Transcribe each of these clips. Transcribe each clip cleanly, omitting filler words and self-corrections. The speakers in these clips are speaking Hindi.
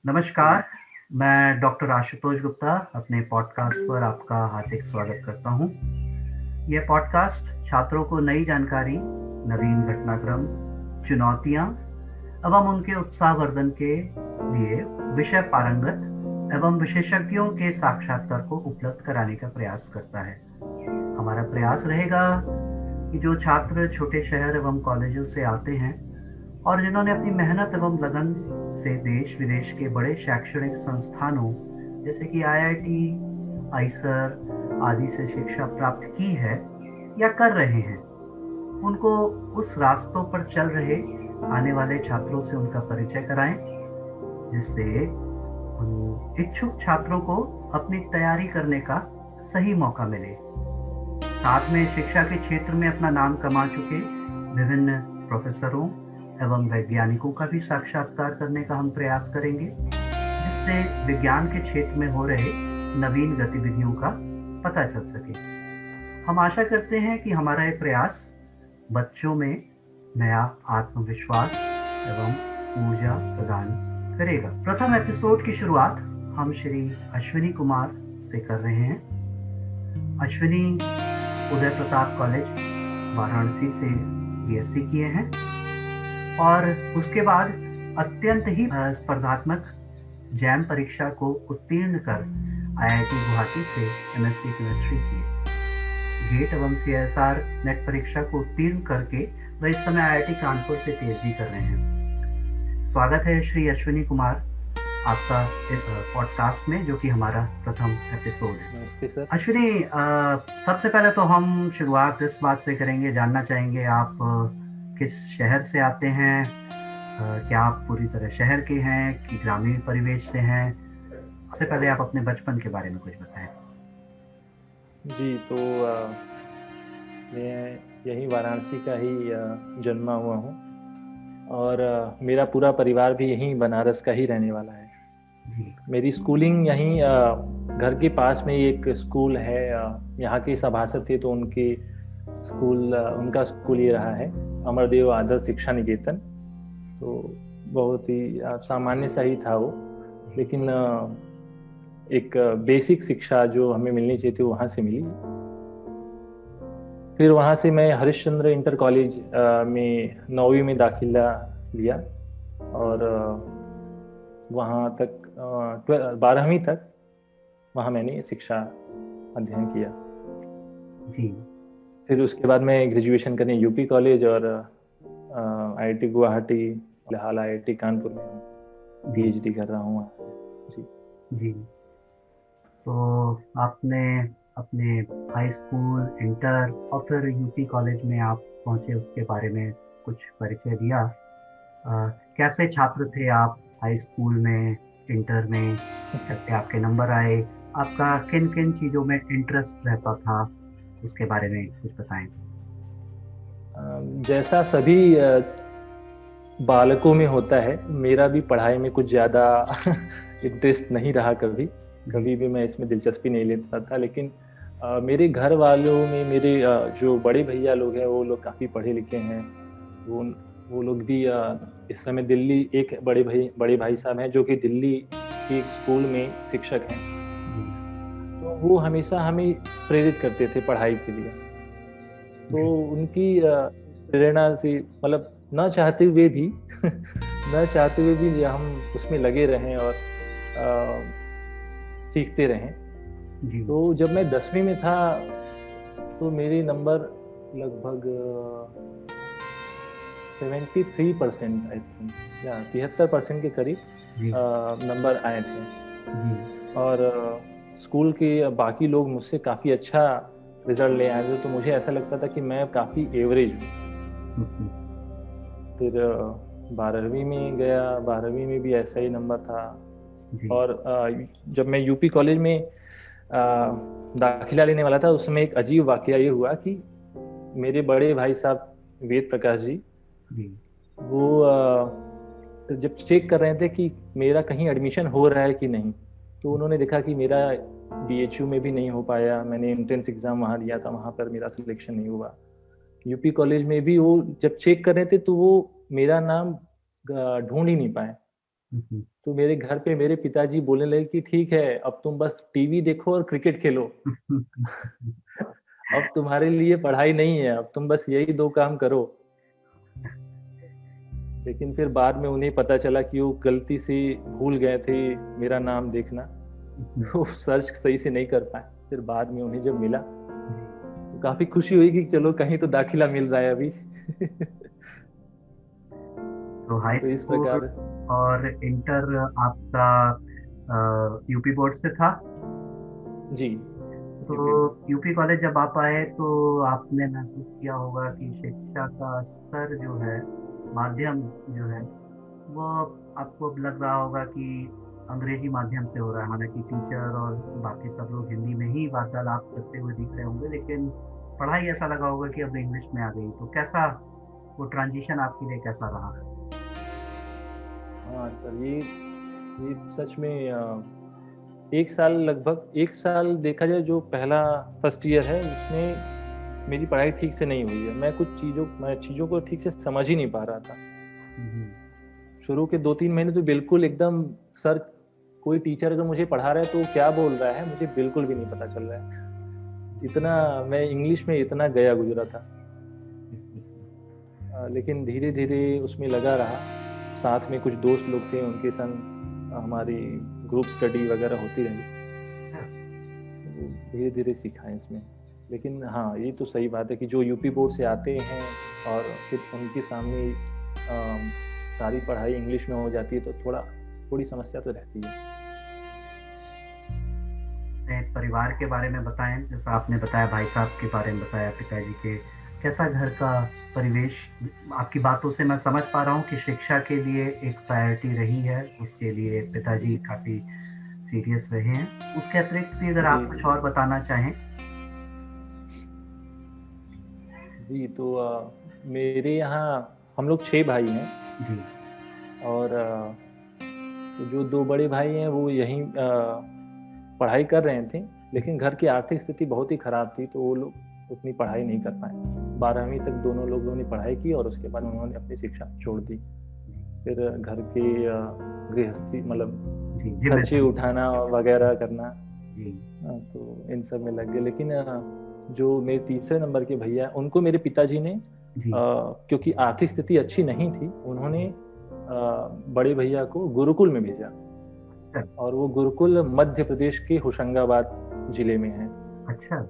नमस्कार, मैं डॉक्टर आशुतोष गुप्ता अपने पॉडकास्ट पर आपका हार्दिक स्वागत करता हूँ। यह पॉडकास्ट छात्रों को नई जानकारी, नवीन घटनाक्रम, चुनौतियाँ एवं उनके उत्साहवर्धन के लिए विषय पारंगत एवं विशेषज्ञों के साक्षात्कार को उपलब्ध कराने का प्रयास करता है। हमारा प्रयास रहेगा कि जो छात्र छोटे शहर एवं कॉलेजों से आते हैं और जिन्होंने अपनी मेहनत एवं लगन से देश विदेश के बड़े शैक्षणिक संस्थानों जैसे कि आईआईटी, आईसर आदि से शिक्षा प्राप्त की है या कर रहे हैं, उनको उस रास्तों पर चल रहे आने वाले छात्रों से उनका परिचय कराएं, जिससे उन इच्छुक छात्रों को अपनी तैयारी करने का सही मौका मिले। साथ में शिक्षा के क्षेत्र में अपना नाम कमा चुके विभिन्न प्रोफेसरों एवं वैज्ञानिकों का भी साक्षात्कार करने का हम प्रयास करेंगे, जिससे विज्ञान के क्षेत्र में हो रहे नवीन गतिविधियों का पता चल सके। हम आशा करते हैं कि हमारा ये प्रयास बच्चों में नया आत्मविश्वास एवं ऊर्जा प्रदान करेगा। प्रथम एपिसोड की शुरुआत हम श्री अश्विनी कुमार से कर रहे हैं। अश्विनी उदय प्रताप कॉलेज वाराणसी से बीएससी किए हैं और उसके बाद अत्यंत ही स्पर्धात्मक जैम परीक्षा को उत्तीर्ण कर आईआईटी गुवाहाटी से एमएससी केमिस्ट्री किए। गेट एवं सीएसआर नेट परीक्षा को उत्तीर्ण करके वह इस समय आईआईटी कानपुर से पीएचडी कर रहे हैं। स्वागत है श्री अश्विनी कुमार आपका इस पॉडकास्ट में, जो कि हमारा प्रथम एपिसोड है। नमस्ते सर। अश्विनी, सबसे पहले तो हम शुरुआत इस बात से करेंगे, जानना चाहेंगे आप किस शहर से आते हैं। क्या आप पूरी तरह शहर के हैं कि ग्रामीण परिवेश से हैं? सबसे पहले आप अपने बचपन के बारे में कुछ बताएं। जी, तो मैं यहीं वाराणसी का ही जन्मा हुआ हूँ और मेरा पूरा परिवार भी यहीं बनारस का ही रहने वाला है। जी। मेरी स्कूलिंग यहीं घर के पास में ही एक स्कूल है, यहाँ के सभासद थे तो उनका स्कूल ये रहा है, अमरदेव आदर्श शिक्षा निकेतन। तो बहुत ही सामान्य सा ही था वो, लेकिन एक बेसिक शिक्षा जो हमें मिलनी चाहिए थी वहाँ से मिली। फिर वहाँ से मैं हरिश्चंद्र इंटर कॉलेज में 9वीं में दाखिला लिया और वहाँ तक 12वीं तक वहाँ मैंने शिक्षा अध्ययन किया। जी। फिर उसके बाद मैं ग्रेजुएशन करने यूपी कॉलेज और आईआईटी गुवाहाटी, फिलहाल आईआईटी कानपुर में हूँ, पीएचडी कर रहा हूँ वहाँ से। जी जी। तो आपने अपने हाई स्कूल, इंटर और फिर यूपी कॉलेज में आप पहुंचे, उसके बारे में कुछ परिचय दिया। कैसे छात्र थे आप हाई स्कूल में, इंटर में? कैसे आपके नंबर आए? आपका किन किन चीज़ों में इंटरेस्ट रहता था, उसके बारे में कुछ बताएं। जैसा सभी बालकों में होता है, मेरा भी पढ़ाई में कुछ ज़्यादा इंटरेस्ट नहीं रहा। कभी जी। कभी भी मैं इसमें दिलचस्पी नहीं लेता था, लेकिन मेरे घर वालों में मेरे जो बड़े भैया लोग हैं वो लोग काफ़ी पढ़े लिखे हैं। वो वो लोग भी इस समय दिल्ली, एक बड़े भाई साहब हैं जो कि दिल्ली के एक स्कूल में शिक्षक हैं। जी। तो वो हमेशा हमें प्रेरित करते थे पढ़ाई के लिए। तो जी। उनकी प्रेरणा से, मतलब न चाहते हुए भी न चाहते हुए भी हम उसमें लगे रहें और सीखते रहें। जी। तो जब मैं 10वीं में था तो मेरे नंबर लगभग 73% आई थिंक, या 73% के करीब जी। नंबर आए थे। जी। और स्कूल के बाकी लोग मुझसे काफ़ी अच्छा रिजल्ट ले आए थे, तो मुझे ऐसा लगता था कि मैं काफ़ी एवरेज हूँ। हम्म। फिर 12वीं में गया, 12वीं में भी ऐसा ही नंबर था। जी। और जब मैं यूपी कॉलेज में दाखिला लेने वाला था, उस समय एक अजीब वाकया ये हुआ कि मेरे बड़े भाई साहब वेद प्रकाश जी, जी। वो जब चेक कर रहे थे कि मेरा कहीं एडमिशन हो रहा है कि नहीं, तो उन्होंने देखा कि मेरा बीएचयू में भी नहीं हो पाया। मैंने एंट्रेंस एग्ज़ाम वहाँ दिया था, वहाँ पर मेरा सिलेक्शन नहीं हुआ। यूपी कॉलेज में भी वो जब चेक कर रहे थे तो वो मेरा नाम ढूंढ ही नहीं पाए। हम्म, तो मेरे घर पे मेरे पिताजी बोलने लगे कि ठीक है, अब तुम बस टीवी देखो और क्रिकेट खेलो। अब तुम्हारे लिए पढ़ाई नहीं है, अब तुम बस यही 2 काम करो। लेकिन फिर बाद में उन्हें पता चला कि वो गलती से भूल गए थे मेरा नाम देखना। वो सर्च सही से नहीं कर पाए। फिर बाद में उन्हें जब मिला, जी। तो काफ़ी खुशी हुई कि चलो कहीं तो दाखिला मिल रहा है अभी। तो हाई तो इस स्कूल प्रकार और इंटर आपका यूपी बोर्ड से था। जी, तो यूपी बोर्ड। यूपी कॉलेज जब आप आए तो आपने महसूस किया होगा कि शिक्षा का स्तर जो है, माध्यम जो है, वो आपको अब लग रहा होगा कि अंग्रेजी माध्यम से हो रहा है। हालांकि टीचर और बाकी सब लोग हिंदी में ही वार्तालाप करते हुए दिख रहे होंगे, लेकिन पढ़ाई ऐसा लगा होगा कि अब इंग्लिश में आ गई। तो कैसा वो ट्रांजिशन आपके लिए कैसा रहा? हाँ सर, ये सच में 1 साल, लगभग 1 साल देखा जाए, जो पहला फर्स्ट ईयर है उसमें मेरी पढ़ाई ठीक से नहीं हुई है। मैं चीज़ों को ठीक से समझ ही नहीं पा रहा था। हम्म, शुरू के 2-3 महीने तो बिल्कुल एकदम, सर कोई टीचर अगर मुझे पढ़ा रहा है तो वो क्या बोल रहा है मुझे बिल्कुल भी नहीं पता चल रहा है। इतना मैं इंग्लिश में इतना गया गुजरा था। लेकिन धीरे-धीरे उसमें लगा रहा। साथ में कुछ दोस्त लोग थे, उनके संग हमारी ग्रुप स्टडी वगैरह होती रही। तो धीरे-धीरे सीखा है इसमें। लेकिन हाँ, ये तो सही बात है कि जो यूपी बोर्ड से आते हैं और फिर उनके सामने सारी पढ़ाई इंग्लिश में हो जाती है, तो थोड़ी समस्या तो रहती है। अपने परिवार के बारे में बताएं, जैसा आपने बताया भाई साहब के बारे में बताया, पिताजी के, कैसा घर का परिवेश? आपकी बातों से मैं समझ पा रहा हूँ कि शिक्षा के लिए एक प्रायोरिटी रही है, उसके लिए पिताजी काफ़ी सीरियस रहे हैं। उसके अतिरिक्त भी अगर जी, आप कुछ जी। और बताना चाहें। जी, तो मेरे यहाँ हम लोग 6 भाई हैं। जी। और तो जो 2 बड़े भाई हैं वो यहीं पढ़ाई कर रहे थे, लेकिन घर की आर्थिक स्थिति बहुत ही खराब थी, तो वो लोग उतनी पढ़ाई नहीं कर पाए। 12वीं तक दोनों लोगों ने पढ़ाई की और उसके बाद उन्होंने अपनी शिक्षा छोड़ दी। फिर घर के गृहस्थी, मतलब जी, खर्चे जिम्मेदारी। उठाना वगैरह करना, जी। तो इन सब में लग गए। लेकिन जो मेरे तीसरे नंबर के भैया, उनको मेरे पिताजी ने, जी। क्योंकि आर्थिक स्थिति अच्छी नहीं थी, उन्होंने बड़े भैया को गुरुकुल में भेजा। अच्छा। और वो गुरुकुल मध्य प्रदेश के होशंगाबाद जिले में है। अच्छा।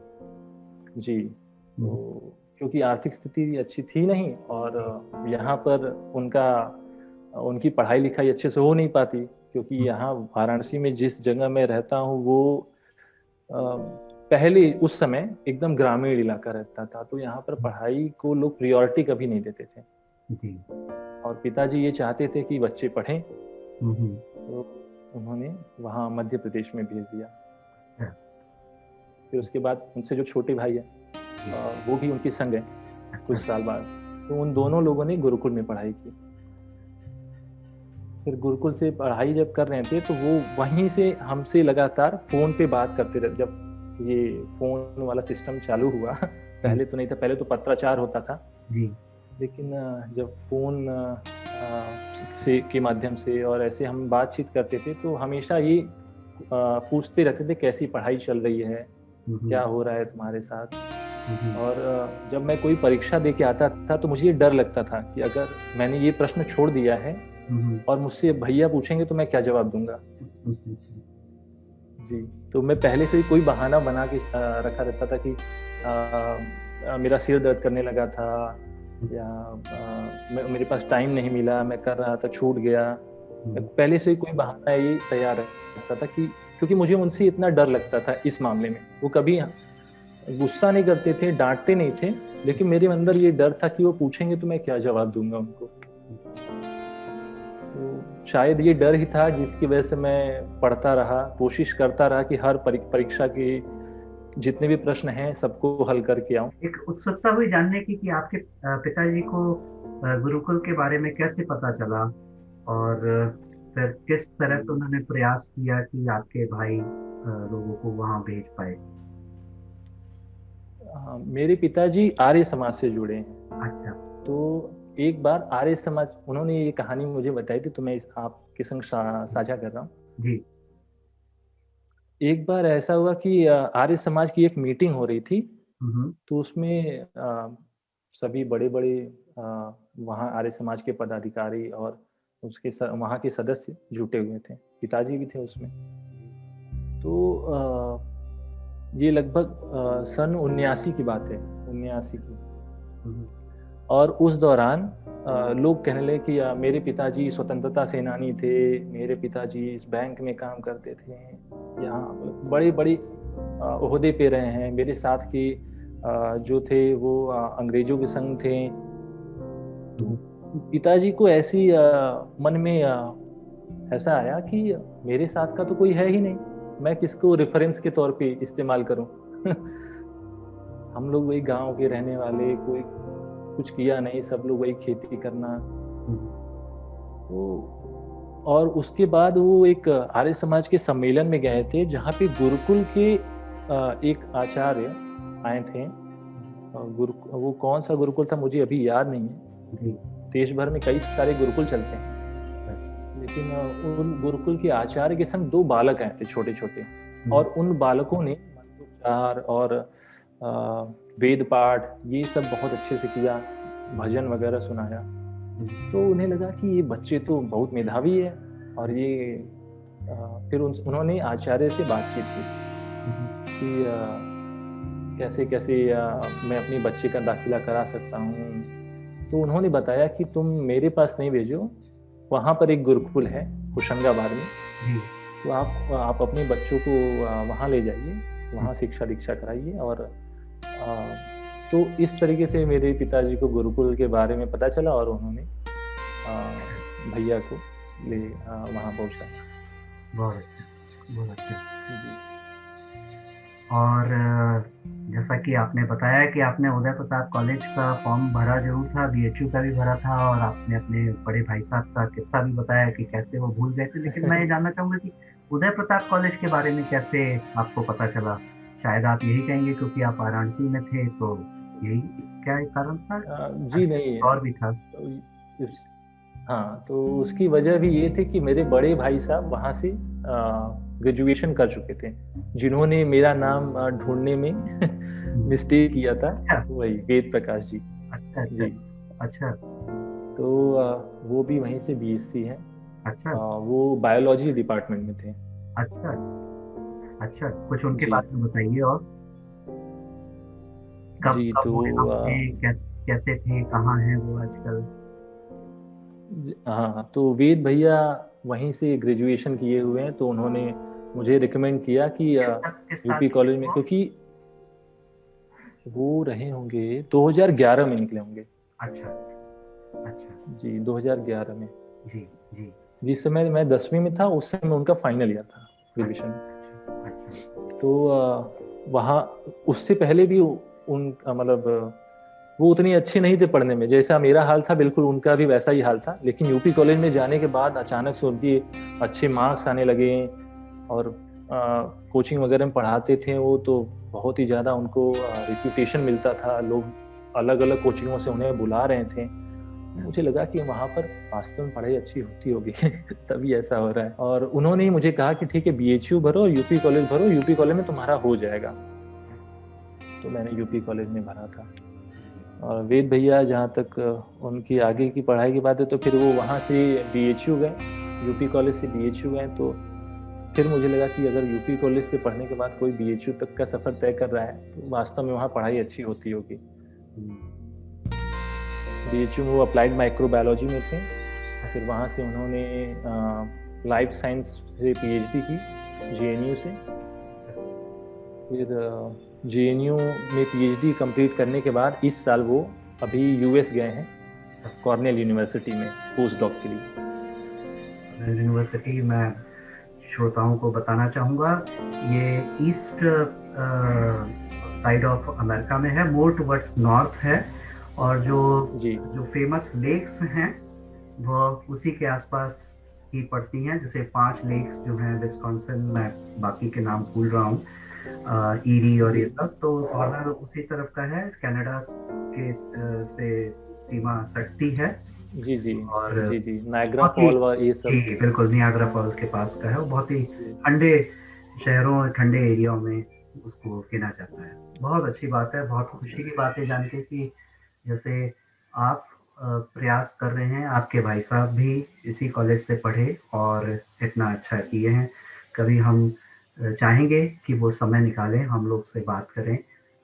जी, हम्म, तो क्योंकि आर्थिक स्थिति अच्छी थी नहीं, और जी। यहाँ पर उनकी पढ़ाई लिखाई अच्छे से हो नहीं पाती, क्योंकि हम्म, यहाँ वाराणसी में जिस जगह मैं रहता हूँ वो पहले उस समय एकदम ग्रामीण इलाका रहता था, तो यहाँ पर पढ़ाई को लोग प्रायोरिटी कभी नहीं देते थे। जी। और पिताजी ये चाहते थे कि बच्चे पढ़ें, हम्म, तो उन्होंने वहाँ मध्य प्रदेश में भेज दिया। अच्छा। फिर उसके बाद उनसे जो छोटे भाई हैं, जी। वो भी उनके संग हैं कुछ अच्छा। साल बाद। तो उन हम्म, दोनों लोगों ने गुरुकुल में पढ़ाई की। फिर गुरुकुल से पढ़ाई जब कर रहे थे, तो वो वहीं से हमसे लगातार फ़ोन पे बात करते रहे। जब ये फ़ोन वाला सिस्टम चालू हुआ, जी। पहले तो नहीं था, पहले तो पत्राचार होता था। जी। लेकिन जब फ़ोन से के माध्यम से और ऐसे हम बातचीत करते थे, तो हमेशा ये पूछते रहते थे कैसी पढ़ाई चल रही है, क्या हम्म, हो रहा है तुम्हारे साथ। हम्म, और जब मैं कोई परीक्षा दे के आता था, तो मुझे ये डर लगता था कि अगर मैंने ये प्रश्न छोड़ दिया है हम्म, और मुझसे भैया पूछेंगे तो मैं क्या जवाब दूंगा। हम्म, जी। जी, तो मैं पहले से ही कोई बहाना बना के रखा रहता था कि मेरा सिर दर्द करने लगा था, या मेरे पास टाइम नहीं मिला, मैं कर रहा था छूट गया। मैं हम्म, पहले से ही कोई बहाना ये तैयार रखता था, कि क्योंकि मुझे उनसे इतना डर लगता था इस मामले में। वो कभी गुस्सा नहीं करते थे, डांटते नहीं थे, लेकिन मेरे अंदर ये डर था कि वो पूछेंगे तो मैं क्या जवाब दूंगा उनको। तो शायद ये डर ही था जिसकी वजह से मैं पढ़ता रहा, कोशिश करता रहा कि हर परीक्षा के जितने भी प्रश्न हैं सबको हल करके आऊं। एक उत्सुकता हुई जानने की कि आपके पिताजी को गुरुकुल के बारे में कैसे पता चला, और फिर किस तरह से जी। उन्होंने प्रयास किया कि आपके भाई लोगों को वहां भेज पाए? हाँ, मेरे पिताजी आर्य समाज से जुड़े हैं। अच्छा। तो एक बार आर्य समाज, उन्होंने ये कहानी मुझे बताई थी, तो मैं आपके संग साझा कर रहा हूँ। जी। एक बार ऐसा हुआ कि आर्य समाज की एक मीटिंग हो रही थी, हम्म। तो उसमें सभी बड़े-बड़े वहाँ आर्य समाज के पदाधिकारी और वहाँ के सदस्य जुटे हुए थे। पिताजी भी थे उसमें। तो ये लगभग सन 79 की बात है, 79 की। हम्म। और उस दौरान लोग कहने लगे कि मेरे पिताजी स्वतंत्रता सेनानी थे, मेरे पिताजी इस बैंक में काम करते थे, यहाँ बड़ी-बड़ी ओहदे पे रहे हैं। मेरे साथ के जो थे वो अंग्रेजों के संग थे। तो पिताजी को ऐसी मन में ऐसा आया कि मेरे साथ का तो कोई है ही नहीं, मैं किसको रेफरेंस के तौर पे इस्तेमाल करूं। हम लोग वही गांव के रहने वाले, कोई कुछ किया नहीं, सब लोग वही खेती करना। तो और उसके बाद वो एक आर्य समाज के सम्मेलन में गए थे, जहाँ पे गुरुकुल के एक आचार्य आए थे। वो कौन सा गुरुकुल था मुझे अभी याद नहीं है। देश भर में कई सारे गुरुकुल चलते हैं, लेकिन उन गुरुकुल के आचार्य के संग 2 बालक आए थे छोटे-छोटे, और उन बालकों ने मंत्रोच्चार और वेद पाठ ये सब बहुत अच्छे से किया, भजन वगैरह सुनाया। तो उन्हें लगा कि ये बच्चे तो बहुत मेधावी है, और ये फिर उन्होंने आचार्य से बातचीत की कि कैसे-कैसे मैं अपने बच्चे का दाखिला करा सकता हूँ। तो उन्होंने बताया कि तुम मेरे पास नहीं भेजो, वहाँ पर एक गुरुकुल है होशंगाबाद में, तो आप अपने बच्चों को वहाँ ले जाइए, वहाँ शिक्षा दीक्षा कराइए। और तो इस तरीके से मेरे पिताजी को गुरुकुल के बारे में पता चला, और उन्होंने भैया को वहाँ पहुँचाया। बहुत अच्छा, बहुत अच्छा। जी। और जैसा कि आपने बताया कि आपने उदय प्रताप कॉलेज का फॉर्म भरा जरूर था, बीएचयू का भी भरा था, और आपने अपने बड़े भाई साहब का किस्सा भी बताया कि कैसे वो भूल गए थे। लेकिन मैं ये जानना चाहूंगा कि उदय प्रताप कॉलेज के बारे में कैसे आपको पता चला? शायद आप यही कहेंगे क्योंकि आप वाराणसी में थे, तो यही क्या एक कारण था? जी नहीं, और भी था? हाँ, तो उसकी वजह भी ये थी कि मेरे बड़े भाई साहब वहाँ से ग्रेजुएशन कर चुके थे, जिन्होंने मेरा नाम ढूंढने में मिस्टेक किया था, अच्छा, वही वेद प्रकाश जी। अच्छा, अच्छा, जी। अच्छा, तो वो भी वहीं से बीएससी हैं। अच्छा, वो बायोलॉजी डिपार्टमेंट में थे। अच्छा, अच्छा। कुछ उनके जी। बारे में बताइए। और कब जी, कब तो वो यहाँ थे, कैसे थे, कहाँ हैं वो आजकल? हाँ, तो वेद भैया वहीं से ग्रेजुएशन किए हुए हैं, तो उन्होंने मुझे रिकमेंड किया कि किस साल यूपी के थे कॉलेज में, वो? क्योंकि वो रहे होंगे 2011 में निकले होंगे। अच्छा, अच्छा। जी, 2011 में। जी, जी। जिस समय मैं 10वीं में था, उस समय उनका फाइनल ईयर था ग्रेजुएशन। अच्छा, अच्छा। तो वहाँ उससे पहले भी उन मतलब वो उतनी अच्छे नहीं थे पढ़ने में, जैसा मेरा हाल था बिल्कुल उनका भी वैसा ही हाल था। लेकिन यूपी कॉलेज में जाने के बाद अचानक से उनकी अच्छे मार्क्स आने लगे, और कोचिंग वगैरह में पढ़ाते थे वो, तो बहुत ही ज़्यादा उनको रेप्यूटेशन मिलता था, लोग अलग-अलग कोचिंगों से उन्हें बुला रहे थे। मुझे लगा कि वहाँ पर वास्तव में पढ़ाई अच्छी होती होगी तभी ऐसा हो रहा है। और उन्होंने ही मुझे कहा कि ठीक है, बीएचयू भरो, यूपी कॉलेज भरो, यूपी कॉलेज में तुम्हारा हो जाएगा। तो मैंने यूपी कॉलेज में भरा था। और वेद भैया जहाँ तक उनकी आगे की पढ़ाई की बात है, तो फिर वो वहाँ से बीएचयू गए, यूपी कॉलेज से बीएचयू गए। तो फिर मुझे लगा कि अगर यूपी कॉलेज से पढ़ने के बाद कोई बीएचयू तक का सफ़र तय कर रहा है, तो वास्तव में वहाँ पढ़ाई अच्छी होती होगी। बीएचयू में वो अप्लाइड माइक्रोबायोलॉजी में थे, फिर वहाँ से उन्होंने लाइफ साइंस से पीएचडी की जेएनयू से। फिर जेएनयू में पीएचडी कंप्लीट करने के बाद इस साल वो अभी यूएस गए हैं, कॉर्नेल यूनिवर्सिटी में पोस्ट डॉक के लिए। यूनिवर्सिटी में श्रोताओं को बताना चाहूँगा, ये ईस्ट साइड ऑफ अमेरिका में है, मोर टुवर्ड्स नॉर्थ है। और जो फेमस लेक्स हैं वो उसी के आसपास ही पड़ती हैं, जैसे 5 लेक्स जो हैं विस्कॉन्सिन, मैं बाकी के नाम भूल रहा हूँ, ईरी और ये सब, तो कॉर्नर उसी तरफ का है, कनाडा के से सीमा सटती है। जी जी और जी जी, नायग्रा बहुत ही, फॉल व ये सब। जी बिल्कुल, नियाग्रा फॉल्स के पास का है। वो बहुत ही ठंडे शहरों, ठंडे एरियाओं में उसको गिना जाता है। बहुत अच्छी बात है, बहुत खुशी की बात है जान के कि जैसे आप प्रयास कर रहे हैं, आपके भाई साहब भी इसी कॉलेज से पढ़े और इतना अच्छा किए हैं। कभी हम चाहेंगे कि वो समय निकालें, हम लोग से बात करें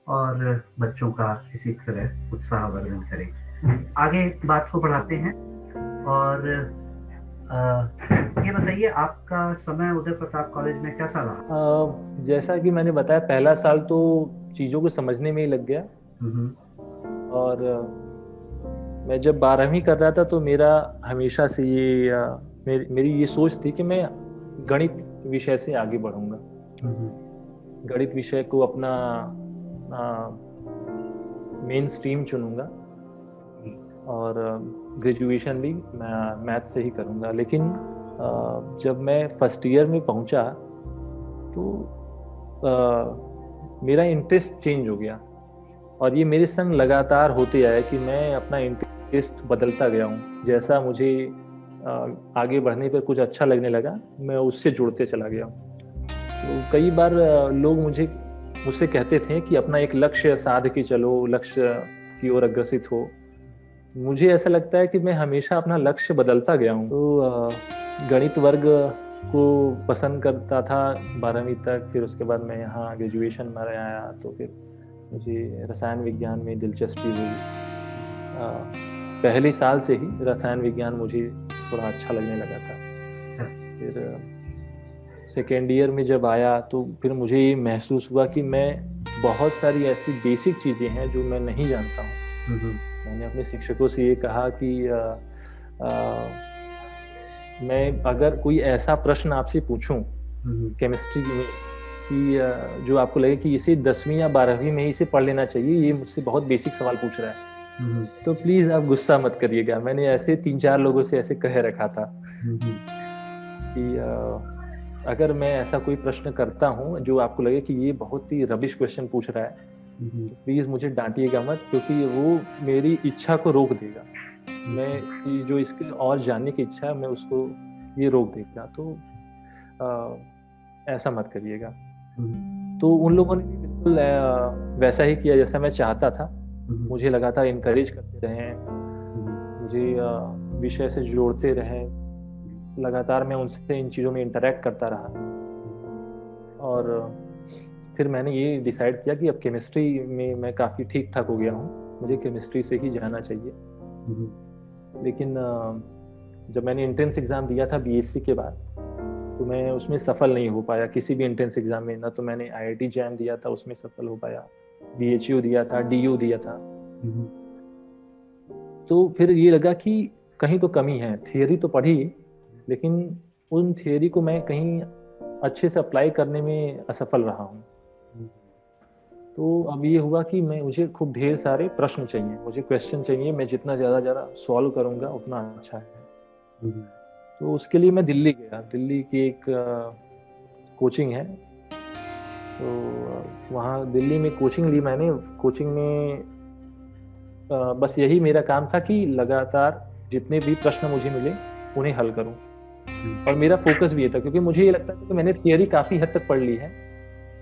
और बच्चों का इसी तरह उत्साहवर्धन करें। आगे बात को बढ़ाते हैं और ये बताइए आपका समय उदय प्रताप कॉलेज में कैसा रहा? जैसा कि मैंने बताया, पहला साल तो चीज़ों को समझने में ही लग गया। हम्म, और मैं जब 12वीं कर रहा था तो मेरा हमेशा से ये मेरी ये सोच थी कि मैं गणित विषय से आगे बढ़ूंगा। हम्म, गणित विषय को अपना मेन स्ट्रीम चुनूंगा और ग्रेजुएशन भी मैं मैथ से ही करूंगा। लेकिन जब मैं फर्स्ट ईयर में पहुंचा तो मेरा इंटरेस्ट चेंज हो गया, और ये मेरे संग लगातार होते आया कि मैं अपना इंटरेस्ट बदलता गया हूँ। जैसा मुझे आगे बढ़ने पर कुछ अच्छा लगने लगा, मैं उससे जुड़ते चला गया हूँ। तो कई बार लोग मुझसे कहते थे कि अपना एक लक्ष्य साध के चलो, लक्ष्य की ओर अग्रसित हो। मुझे ऐसा लगता है कि मैं हमेशा अपना लक्ष्य बदलता गया हूँ। तो गणित वर्ग को पसंद करता था 12वीं तक। फिर उसके बाद मैं यहाँ ग्रेजुएशन में आया तो फिर मुझे रसायन विज्ञान में दिलचस्पी हुई। पहले साल से ही रसायन विज्ञान मुझे थोड़ा अच्छा लगने लगा था। फिर सेकेंड ईयर में जब आया तो फिर मुझे ये महसूस हुआ कि मैं बहुत सारी ऐसी बेसिक चीज़ें हैं जो मैं नहीं जानता हूँ। मैंने अपने शिक्षकों से ये कहा कि मैं अगर कोई ऐसा प्रश्न आपसे पूछूं केमिस्ट्री में कि जो आपको लगे कि इसे 10वीं या 12वीं में ही इसे पढ़ लेना चाहिए, ये मुझसे बहुत बेसिक सवाल पूछ रहा है, तो प्लीज आप गुस्सा मत करिएगा। मैंने ऐसे 3-4 लोगों से ऐसे कह रखा था कि अगर मैं ऐसा कोई प्रश्न करता हूँ जो आपको लगे कि ये बहुत ही रबिश क्वेश्चन पूछ रहा है, तो प्लीज मुझे डांटिएगा मत, क्योंकि वो मेरी इच्छा को रोक देगा। मैं जो इसके और जानने की इच्छा है मैं उसको ये रोक देगा। तो ऐसा मत करिएगा। तो उन लोगों ने भी बिल्कुल वैसा ही किया जैसा मैं चाहता था। मुझे लगातार इनकरेज करते रहे, मुझे विषय से जोड़ते रहे, लगातार मैं उनसे इन चीज़ों में इंटरेक्ट करता रहा। और फिर मैंने ये डिसाइड किया कि अब केमिस्ट्री में मैं काफ़ी ठीक ठाक हो गया हूँ, मुझे केमिस्ट्री से ही जाना चाहिए। लेकिन जब मैंने एंट्रेंस एग्ज़ाम दिया था बीएससी के बाद, तो मैं उसमें सफल नहीं हो पाया किसी भी एंट्रेंस एग्ज़ाम में। ना तो मैंने आईआईटी जैम दिया था, उसमें सफल हो पाया, बीएचयू दिया था, डीयू दिया था। तो फिर ये लगा कि कहीं तो कमी है। थियरी तो पढ़ी, लेकिन उन थियरी को मैं कहीं अच्छे से अप्लाई करने में असफल रहा हूँ। तो अब ये हुआ कि मुझे खूब ढेर सारे प्रश्न चाहिए, मुझे क्वेश्चन चाहिए। मैं जितना ज़्यादा सॉल्व करूँगा उतना अच्छा है। तो उसके लिए मैं दिल्ली गया। दिल्ली की एक कोचिंग है, तो वहाँ दिल्ली में कोचिंग ली मैंने। कोचिंग में बस यही मेरा काम था कि लगातार जितने भी प्रश्न मुझे मिले उन्हें हल करूं। और मेरा फोकस भी ये था, क्योंकि मुझे ये लगता था कि मैंने थियरी काफ़ी हद तक पढ़ ली है।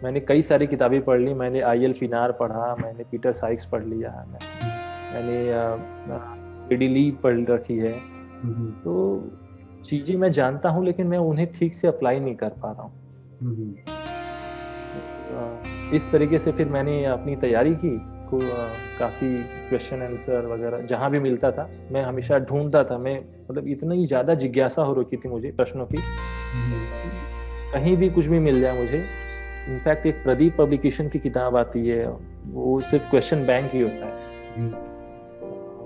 मैंने कई सारी किताबें पढ़ ली, मैंने आई एल फिनार पढ़ा, मैंने पीटर साइक्स पढ़ लिया, मैंने एडी ली पढ़ रखी है। तो चीज़ें मैं जानता हूँ, लेकिन मैं उन्हें ठीक से अप्लाई नहीं कर पा रहा हूँ। इस तरीके से फिर मैंने अपनी तैयारी की। काफ़ी क्वेश्चन आंसर वगैरह जहाँ भी मिलता था मैं हमेशा ढूंढता था। मैं मतलब इतनी ज़्यादा जिज्ञासा हो रखी थी मुझे प्रश्नों की, कहीं भी कुछ भी मिल जाए मुझे। इनफैक्ट एक प्रदीप पब्लिकेशन की किताब आती है, वो सिर्फ क्वेश्चन बैंक ही होता है।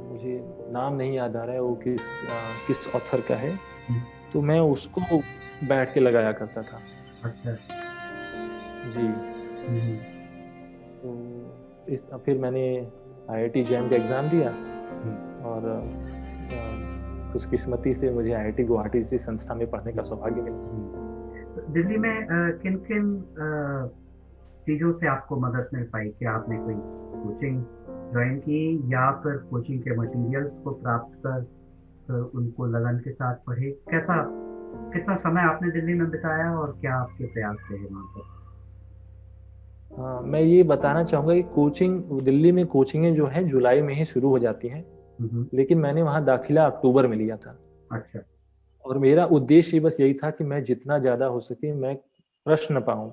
मुझे नाम नहीं याद आ रहा है वो किस ऑथर का है। तो मैं उसको बैठ के लगाया करता था। अच्छा जी। तो फिर मैंने आईआईटी जैम का एग्ज़ाम दिया, और खुशकिस्मती से मुझे आईआईटी गुवाहाटी जैसी संस्था में पढ़ने का सौभाग्य मिला। दिल्ली में किन किन चीज़ों से आपको मदद मिल पाई? कि आपने कोई कोचिंग ज्वाइन की या फिर कोचिंग के मटेरियल्स को प्राप्त कर उनको लगन के साथ पढ़े। कितना समय आपने दिल्ली में बिताया और क्या आपके प्रयास रहे वहाँ पर? हाँ, मैं ये बताना चाहूँगा कि कोचिंग दिल्ली में कोचिंगें जो हैं जुलाई में ही शुरू हो जाती हैं, हम्म। लेकिन मैंने वहाँ दाखिला अक्टूबर में लिया था। अच्छा। और मेरा उद्देश्य ही बस यही था कि मैं जितना ज़्यादा हो सके मैं प्रश्न पाऊँ।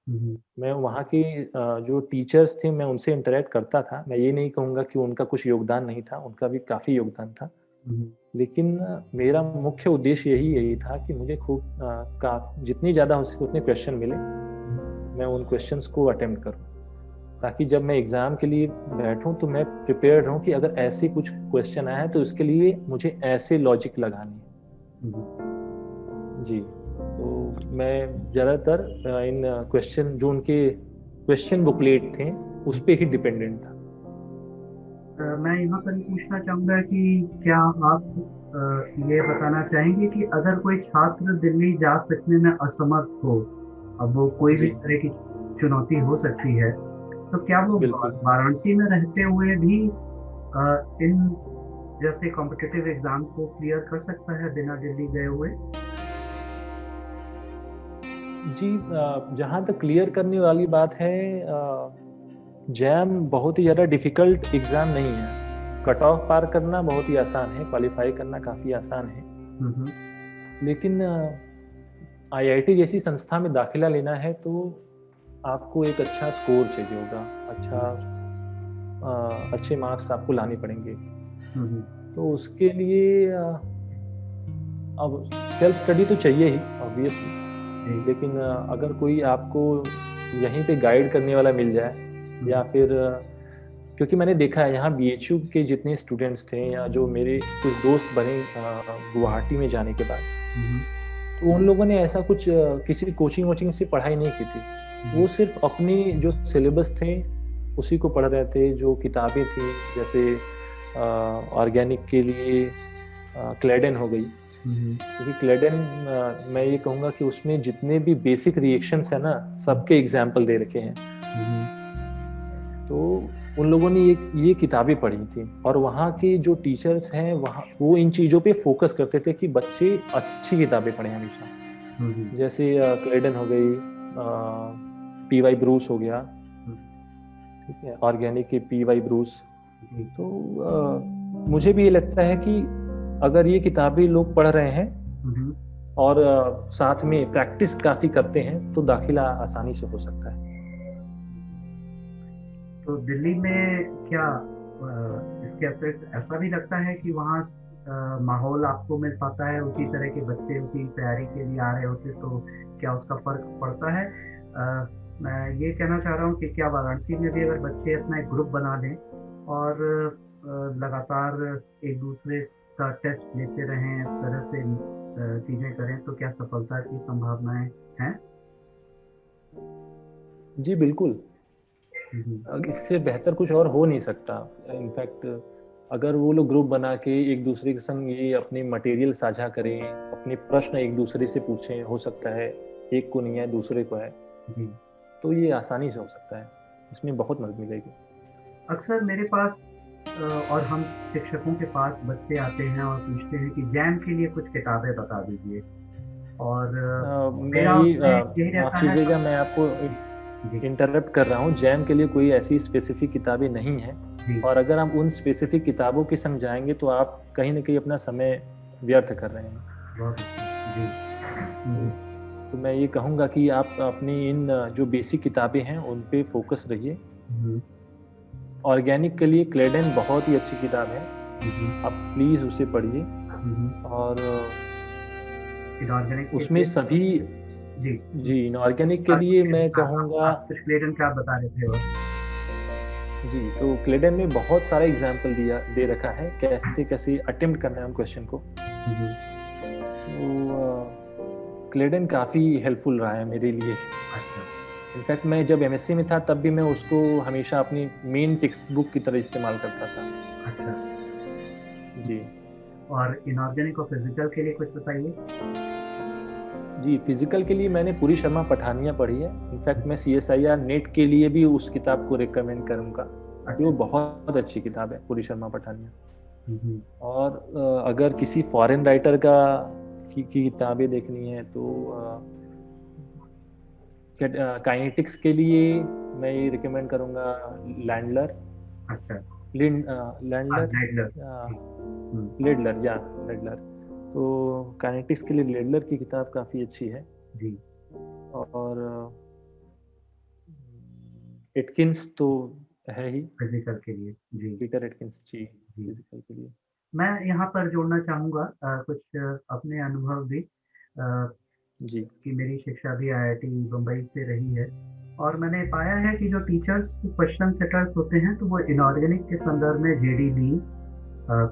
हम्म। मैं वहाँ की जो टीचर्स थे मैं उनसे इंटरैक्ट करता था। मैं ये नहीं कहूँगा कि उनका कुछ योगदान नहीं था, उनका भी काफ़ी योगदान था। हम्म। लेकिन मेरा मुख्य उद्देश्य यही था कि मुझे खूब का जितनी ज़्यादा हो सके उतने क्वेश्चन मिले, मैं उन क्वेश्चंस को अटेम्प्ट करूँ। ताकि जब मैं एग्ज़ाम के लिए बैठूँ तो मैं प्रिपेयर्ड रहूँ कि अगर ऐसे कुछ क्वेश्चन आया है तो उसके लिए मुझे ऐसे लॉजिक लगानी है। जी, तो मैं ज़्यादातर इन क्वेश्चन जो उनके क्वेश्चन बुकलेट थे, उस पे ही डिपेंडेंट था। मैं यहाँ पर ये पूछना चाहूँगा कि क्या आप ये बताना चाहेंगे कि अगर कोई छात्र दिल्ली जा सकने में असमर्थ हो, अब वो कोई भी जी, तरह की चुनौती हो सकती है, तो क्या वो बिल्कुल। वाराणसी में रहते हुए भी इन जैसे कॉम्पिटिटिव एग्जाम को क्लियर कर सकता है बिना दिल्ली गए हुए? जी, जहाँ तक क्लियर करने वाली बात है, जैम बहुत ही ज़्यादा डिफ़िकल्ट एग्ज़ाम नहीं है। कट ऑफ पार करना बहुत ही आसान है, क्वालीफ़ाई करना काफ़ी आसान है। हम्म। लेकिन आईआईटी जैसी संस्था में दाखिला लेना है तो आपको एक अच्छा स्कोर चाहिए होगा, अच्छे मार्क्स आपको लाने पड़ेंगे। हम्म। तो उसके लिए अब सेल्फ स्टडी तो चाहिए ही ऑब्वियसली, जी। लेकिन अगर कोई आपको यहीं पे गाइड करने वाला मिल जाए या फिर क्योंकि मैंने देखा है यहाँ बीएचयू के जितने स्टूडेंट्स थे या जो मेरे कुछ दोस्त बने गुवाहाटी में जाने के बाद, हम्म। तो उन लोगों ने ऐसा कुछ किसी कोचिंग वोचिंग से पढ़ाई नहीं की थी। वो जी। सिर्फ अपनी जो सिलेबस थे उसी को पढ़ रहे थे, जो किताबें थी जैसे ऑर्गेनिक के लिए क्लेडेन हो गई, हम्म। क्योंकि क्लेडेन मैं ये कहूँगा कि उसमें जितने भी बेसिक रिएक्शंस है ना सबके एग्जाम्पल दे रखे हैं। हम्म। तो उन लोगों ने ये किताबें पढ़ी थी और वहाँ के जो टीचर्स हैं वहाँ वो इन चीज़ों पे फोकस करते थे कि बच्चे अच्छी किताबें पढ़ें हमेशा। हम्म। जैसे क्लेडन हो गई, पीवाई ब्रूस हो गया, ठीक है, ऑर्गेनिक के पीवाई ब्रूस। जी। तो मुझे भी ये लगता है कि अगर ये किताबें लोग पढ़ रहे हैं हम्म। और साथ में प्रैक्टिस काफ़ी करते हैं तो दाखिला आसानी से हो सकता है। तो दिल्ली में क्या इसके अतिरिक्त ऐसा भी लगता है कि वहाँ माहौल आपको मिल पाता है, उसी तरह के बच्चे उसी तैयारी के लिए आ रहे होते, तो क्या उसका फर्क पड़ता है? मैं ये कहना चाह रहा हूँ कि क्या वाराणसी में भी अगर बच्चे अपना एक ग्रुप बना लें और लगातार एक दूसरे का टेस्ट लेते रहें, इस तरह से चीजें करें, तो क्या सफलता की संभावनाएं हैं? जी बिल्कुल। हम्म। इससे बेहतर कुछ और हो नहीं सकता। इनफैक्ट अगर वो लोग ग्रुप बना के एक दूसरे के संग ये अपने मटेरियल साझा करें, अपने प्रश्न एक दूसरे से पूछें, हो सकता है एक को नहीं है दूसरे को है, जी। तो ये आसानी से हो सकता है। इसमें बहुत मदद मिलेगी। अक्सर मेरे पास और हम शिक्षकों के पास बच्चे आते हैं और पूछते हैं कि जैम के लिए कुछ किताबें बता दीजिए, और मैं मेरा ये उसमें यही माफ़ रहता है। कीजिएगा, मैं आपको जी। इंटरप्ट कर रहा हूँ। जैम के लिए कोई ऐसी स्पेसिफिक किताबें नहीं हैं जी। और अगर हम उन स्पेसिफिक किताबों के संग जाएंगे तो आप कहीं ना कहीं अपना समय व्यर्थ कर रहे हैं। बहुत अच्छा। जी। तो तो मैं ये कहूँगा कि आप अपनी इन जो बेसिक किताबें हैं उन पे फोकस रहिए। हम्म। ऑर्गेनिक के लिए क्लेडेन बहुत ही अच्छी किताब है, हम्म। आप प्लीज़ उसे पढ़िए। हम्म। और इनऑर्गेनिक के उसमें लिए। सभी जी। जी, इनऑर्गेनिक के लिए मैं कहूँगा। आप कुछ क्लेटन क्या बता रहे थे? और जी, तो क्लेडेन में बहुत सारा एग्जाम्पल दिया दे रखा है कैसे कैसे अटेम्प्ट करना है हम क्वेश्चन को। हम्म। तो क्लेडेन काफ़ी हेल्पफुल रहा है मेरे लिए। अच्छा। इनफैक्ट मैं जब एमएससी में था तब भी मैं उसको हमेशा अपनी मेन टेक्स्ट बुक की तरह इस्तेमाल करता था। अच्छा। जी। और इनऑर्गेनिक और फिजिकल के लिए कुछ बताइए। जी, फिजिकल के लिए मैंने पूरी शर्मा पठानिया पढ़ी है। इनफैक्ट मैं सीएसआईआर नेट के लिए भी उस किताब को रिकमेंड करूँगा कि वो अच्छा। बहुत अच्छी किताब है, पूरी शर्मा पठानिया। और अगर किसी फॉरेन राइटर का की किताबें देखनी है तो काइनेटिक्स के लिए मैं ये रिकमेंड करूँगा लैंडलर अच्छा। हाँ, लैंडलर नेडलर। या जी। हम्म। लेडलर या लेडलर। तो काइनेटिक्स के लिए लेडलर की किताब काफ़ी अच्छी है। जी। और एटकिंस तो है ही, फिजिकल के लिए। जी। पीटर एटकिंस जी, जी। फिजिकल के लिए। मैं यहाँ पर जोड़ना चाहूँगा कुछ अपने अनुभव भी, जी कि मेरी शिक्षा भी आईआईटी बम्बई से रही है, और मैंने पाया है कि जो टीचर्स क्वेश्चन सेटर्स होते हैं तो वो इनऑर्गेनिक के संदर्भ में जेडी ली,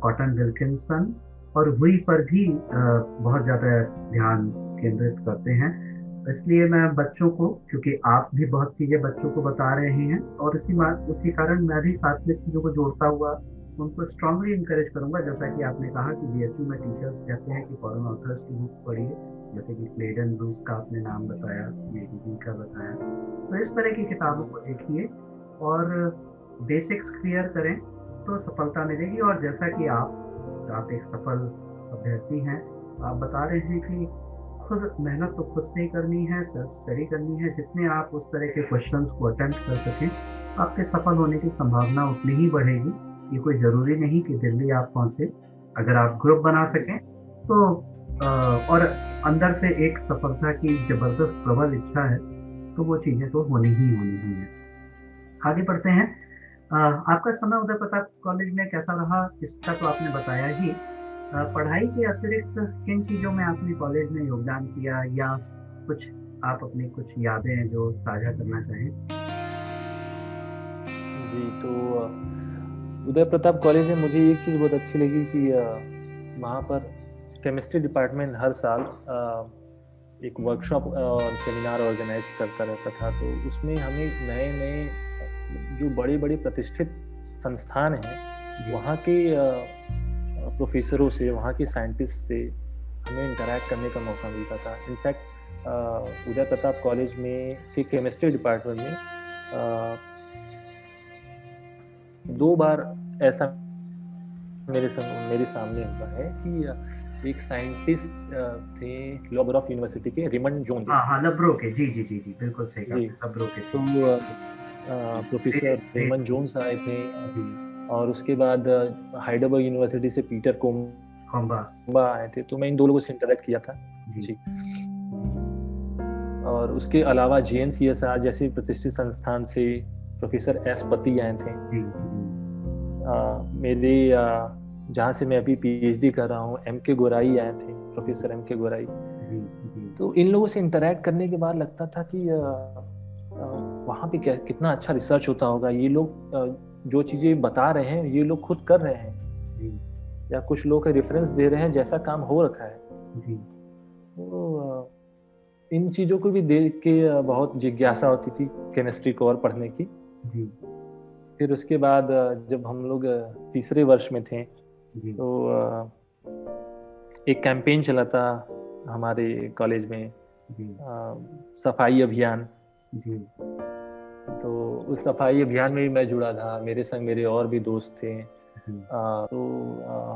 कॉटन विल्किंसन और हुई पर भी बहुत ज़्यादा ध्यान केंद्रित करते हैं। इसलिए मैं बच्चों को, क्योंकि आप भी बहुत चीज़ें बच्चों को बता रहे हैं, और उसी कारण मैं भी साथ में चीज़ों को जोड़ता हुआ उनको स्ट्रांगली इंकरेज करूंगा। जैसा कि आपने कहा कि बीएचयू में टीचर्स कहते हैं कि फॉरेन ऑथर्स की बुक पढ़िए, जैसे कि क्लेडन ब्रूस का आपने नाम बताया, जेडीबी का बताया। तो इस तरह की किताबों को देखिए और बेसिक्स क्लियर करें तो सफलता मिलेगी। और जैसा कि आप एक सफल अभ्यर्थी हैं, आप बता रहे हैं कि खुद मेहनत तो खुद से ही करनी है, सेल्फ स्टडी करनी है। जितने आप उस तरह के क्वेश्चंस को अटेम्प्ट कर सकें, आपके सफल होने की संभावना उतनी ही बढ़ेगी। ये कोई ज़रूरी नहीं कि दिल्ली आप पहुँचे। अगर आप ग्रुप बना सकें तो और अंदर से एक सफलता की ज़बरदस्त प्रबल इच्छा है, तो वो चीज़ें तो होनी ही हैं। आगे बढ़ते हैं। आपका समय उदय प्रताप कॉलेज में कैसा रहा, इसका तो आपने बताया ही। पढ़ाई के अतिरिक्त किन चीज़ों में आपने कॉलेज में योगदान किया, या कुछ आप अपनी कुछ यादें जो साझा करना चाहें? जी। तो उदय प्रताप कॉलेज में मुझे एक चीज़ बहुत अच्छी लगी कि वहाँ पर केमिस्ट्री डिपार्टमेंट हर साल एक वर्कशॉप और सेमिनार ऑर्गेनाइज करता रहता था। तो उसमें हमें नए नए जो बड़े बड़े प्रतिष्ठित संस्थान हैं वहाँ के प्रोफेसरों से, वहाँ के साइंटिस्ट से हमें इंटरेक्ट करने का मौका मिलता था। इनफैक्ट उदय प्रताप कॉलेज में के केमिस्ट्री डिपार्टमेंट में 2 बार ऐसा मेरे सामने हुआ है कि एक साइंटिस्ट थे लॉबर ऑफ यूनिवर्सिटी के, रिमंड जोन्स। हाँ, हाँ, लब्रो के। जी, जी, जी, जी, बिल्कुल सही कहा जी। आपने, लब्रो के थे। तो जी, प्रोफेसर ग्रेट ग्रेट रेमंड दोस्त। जोन्स आए थे। जी। और उसके बाद हाइडेलबर्ग यूनिवर्सिटी से पीटर खम्बा। कोम्बा आए थे। तो मैं इन 2 लोगों से इंटरेक्ट किया था। जी। जी। और उसके अलावा जेएनसीएसआर जैसे प्रतिष्ठित संस्थान से प्रोफेसर एस पति आए थे। जी। जी। मेरे जहाँ से मैं अभी पीएचडी कर रहा हूँ, एम के गोराई आए थे, प्रोफेसर एम के गोराई। जी। जी। तो इन लोगों से इंटरेक्ट करने के बाद लगता था कि वहाँ पे कितना अच्छा रिसर्च होता होगा। ये लोग जो चीज़ें बता रहे हैं ये लोग खुद कर रहे हैं, जी। या कुछ लोग रेफरेंस दे रहे हैं, जैसा काम हो रखा है। जी। तो इन चीज़ों को भी देख के बहुत जिज्ञासा होती थी केमिस्ट्री को और पढ़ने की। जी। फिर उसके बाद जब हम लोग तीसरे वर्ष में थे जी। तो एक कैंपेन चला था हमारे कॉलेज में, जी। सफाई अभियान। जी। तो उस सफाई अभियान में भी मैं जुड़ा था, मेरे संग मेरे और भी दोस्त थे। जी। तो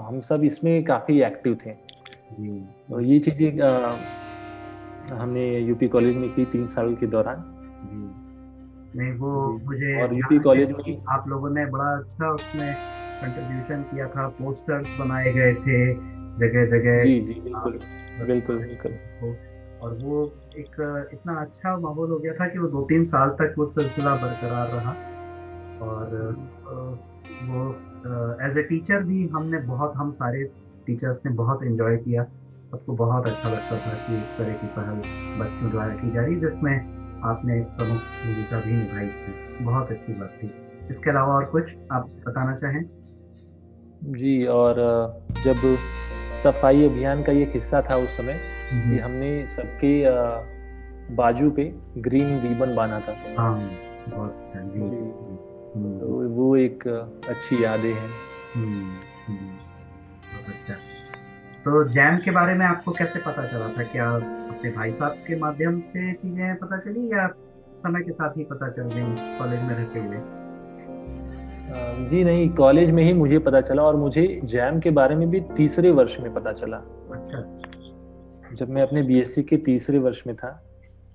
हम सब इसमें काफ़ी एक्टिव थे। जी। तो ये चीज़ें हमने यूपी कॉलेज में की 3 साल के दौरान। जी। नहीं, वो जी। मुझे और यूपी ध्यान है कॉलेज कि में आप लोगों ने बड़ा अच्छा उसमें कंट्रीब्यूशन किया था, पोस्टर्स बनाए गए थे जगह-जगह। जी जी बिल्कुल आप बिल्कुल बिल्कुल। को, और वो एक इतना अच्छा माहौल हो गया था कि वो 2-3 साल तक वो सिलसिला बरकरार रहा। और वो एज़ अ टीचर भी हम सारे टीचर्स ने बहुत एन्जॉय किया। सबको बहुत अच्छा लगता था कि इस तरह की पहल बच्चों द्वारा की जा रही है, जिसमें आपने एक प्रमुख भूमिका भी निभाई थी। बहुत अच्छी बात थी। इसके अलावा और कुछ आप बताना चाहें? जी। और जब सफाई अभियान का ये हिस्सा था उस समय कि जी। हमने सबके बाजू पे ग्रीन रिबन बांधा था। हाँ, बहुत अच्छा। जी। जी। जी। तो हुँ। वो एक अच्छी यादें हैं। हुँ। हुँ। बहुत अच्छा। तो जैम के बारे में आपको कैसे पता चला था? क्या अपने भाई साहब के माध्यम से चीज़ें पता चली, या समय के साथ ही पता चल गई कॉलेज में रहते हुए? जी नहीं, कॉलेज में ही मुझे पता चला, और मुझे जैम के बारे में भी तीसरे वर्ष में पता चला। अच्छा। जब मैं अपने बीएससी के तीसरे वर्ष में था,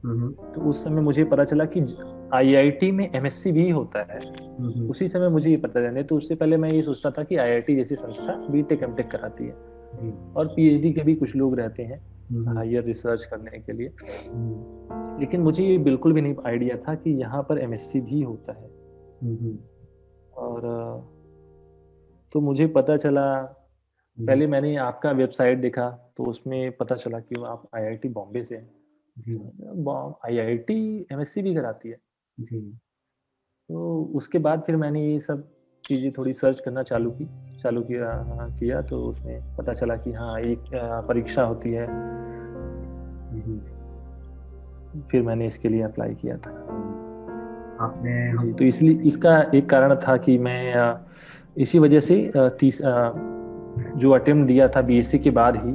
तो उस समय मुझे पता चला कि आईआईटी में एमएससी भी होता है। उसी समय मुझे ये पता चला। तो उससे पहले मैं ये सोचता था कि आईआईटी जैसी संस्था बीटेक एमटेक कराती है, और पीएचडी के भी कुछ लोग रहते हैं हायर रिसर्च करने के लिए। लेकिन मुझे ये बिल्कुल भी नहीं आइडिया था कि यहाँ पर एमएससी भी होता है। और तो मुझे पता चला, पहले मैंने आपका वेबसाइट देखा, तो उसमें पता चला कि आप आईआईटी बॉम्बे से हैं। आईआईटी एमएससी भी कराती है। तो उसके बाद फिर मैंने ये सब चीज़ें थोड़ी सर्च करना चालू किया, तो उसमें पता चला कि हाँ, एक परीक्षा होती है। फिर मैंने इसके लिए अप्लाई किया था। आपने जी, तो इसलिए इसका एक कारण था कि मैं इसी वजह से जो अटेम्प्ट दिया था बीएससी के बाद ही,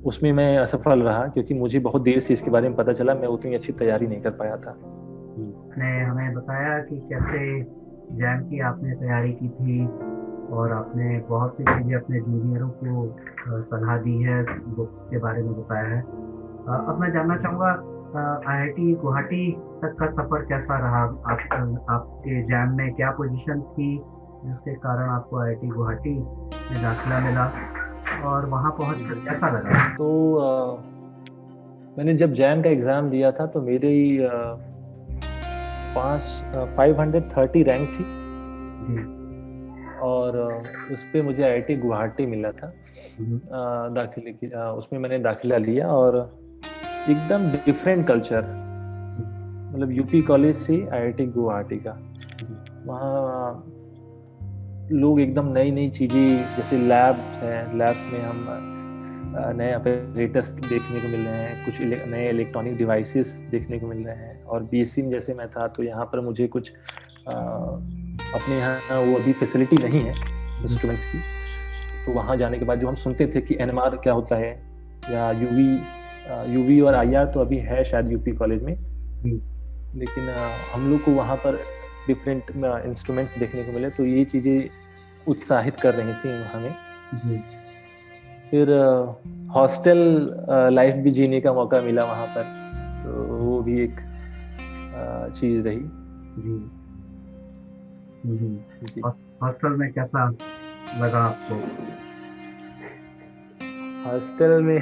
उसमें मैं असफल रहा, क्योंकि मुझे बहुत देर से इसके बारे में पता चला। मैं उतनी अच्छी तैयारी नहीं कर पाया था। आपने हमें बताया कि कैसे जैम की आपने तैयारी की थी, और आपने बहुत सी चीज़ें अपने जूनियरों को सलाह दी है, बुक्स के बारे में बताया है। अब मैं जानना चाहूँगा, आईआईटी गुवाहाटी तक का सफ़र कैसा रहा? आपके जैम में क्या पोजीशन थी जिसके कारण आपको आईआईटी गुवाहाटी में दाखिला मिला, और वहाँ पहुँचकर कैसा लगा? तो मैंने जब जैम का एग्ज़ाम दिया था, तो मेरी 530 रैंक थी, और उस पर मुझे आईआईटी गुवाहाटी मिला था दाखिले की। उसमें मैंने दाखिला लिया, और एकदम डिफरेंट कल्चर, मतलब यूपी कॉलेज से आईआईटी गुवाहाटी का। वहाँ लोग एकदम नई नई चीज़ें, जैसे लैब्स हैं, लैब्स में हम नए अपरेटस देखने को मिल रहे हैं, कुछ नए इलेक्ट्रॉनिक डिवाइसेस देखने को मिल रहे हैं। और बीएससी में जैसे मैं था, तो यहाँ पर मुझे कुछ अपने यहाँ वो अभी फैसिलिटी नहीं है इंस्ट्रूमेंट्स की। तो वहाँ जाने के बाद जो हम सुनते थे कि एनएमआर क्या होता है, या यूवी और आईआर तो अभी है शायद यूपी कॉलेज में, लेकिन हम लोग को वहाँ पर डिफरेंट इंस्ट्रूमेंट्स देखने को मिले। तो ये चीज़ें उत्साहित कर रही थी हमें। फिर हॉस्टल लाइफ भी जीने का मौका मिला वहाँ पर, तो वो भी एक चीज़ रही। जी। हॉस्टल में कैसा लगा आपको? हॉस्टल में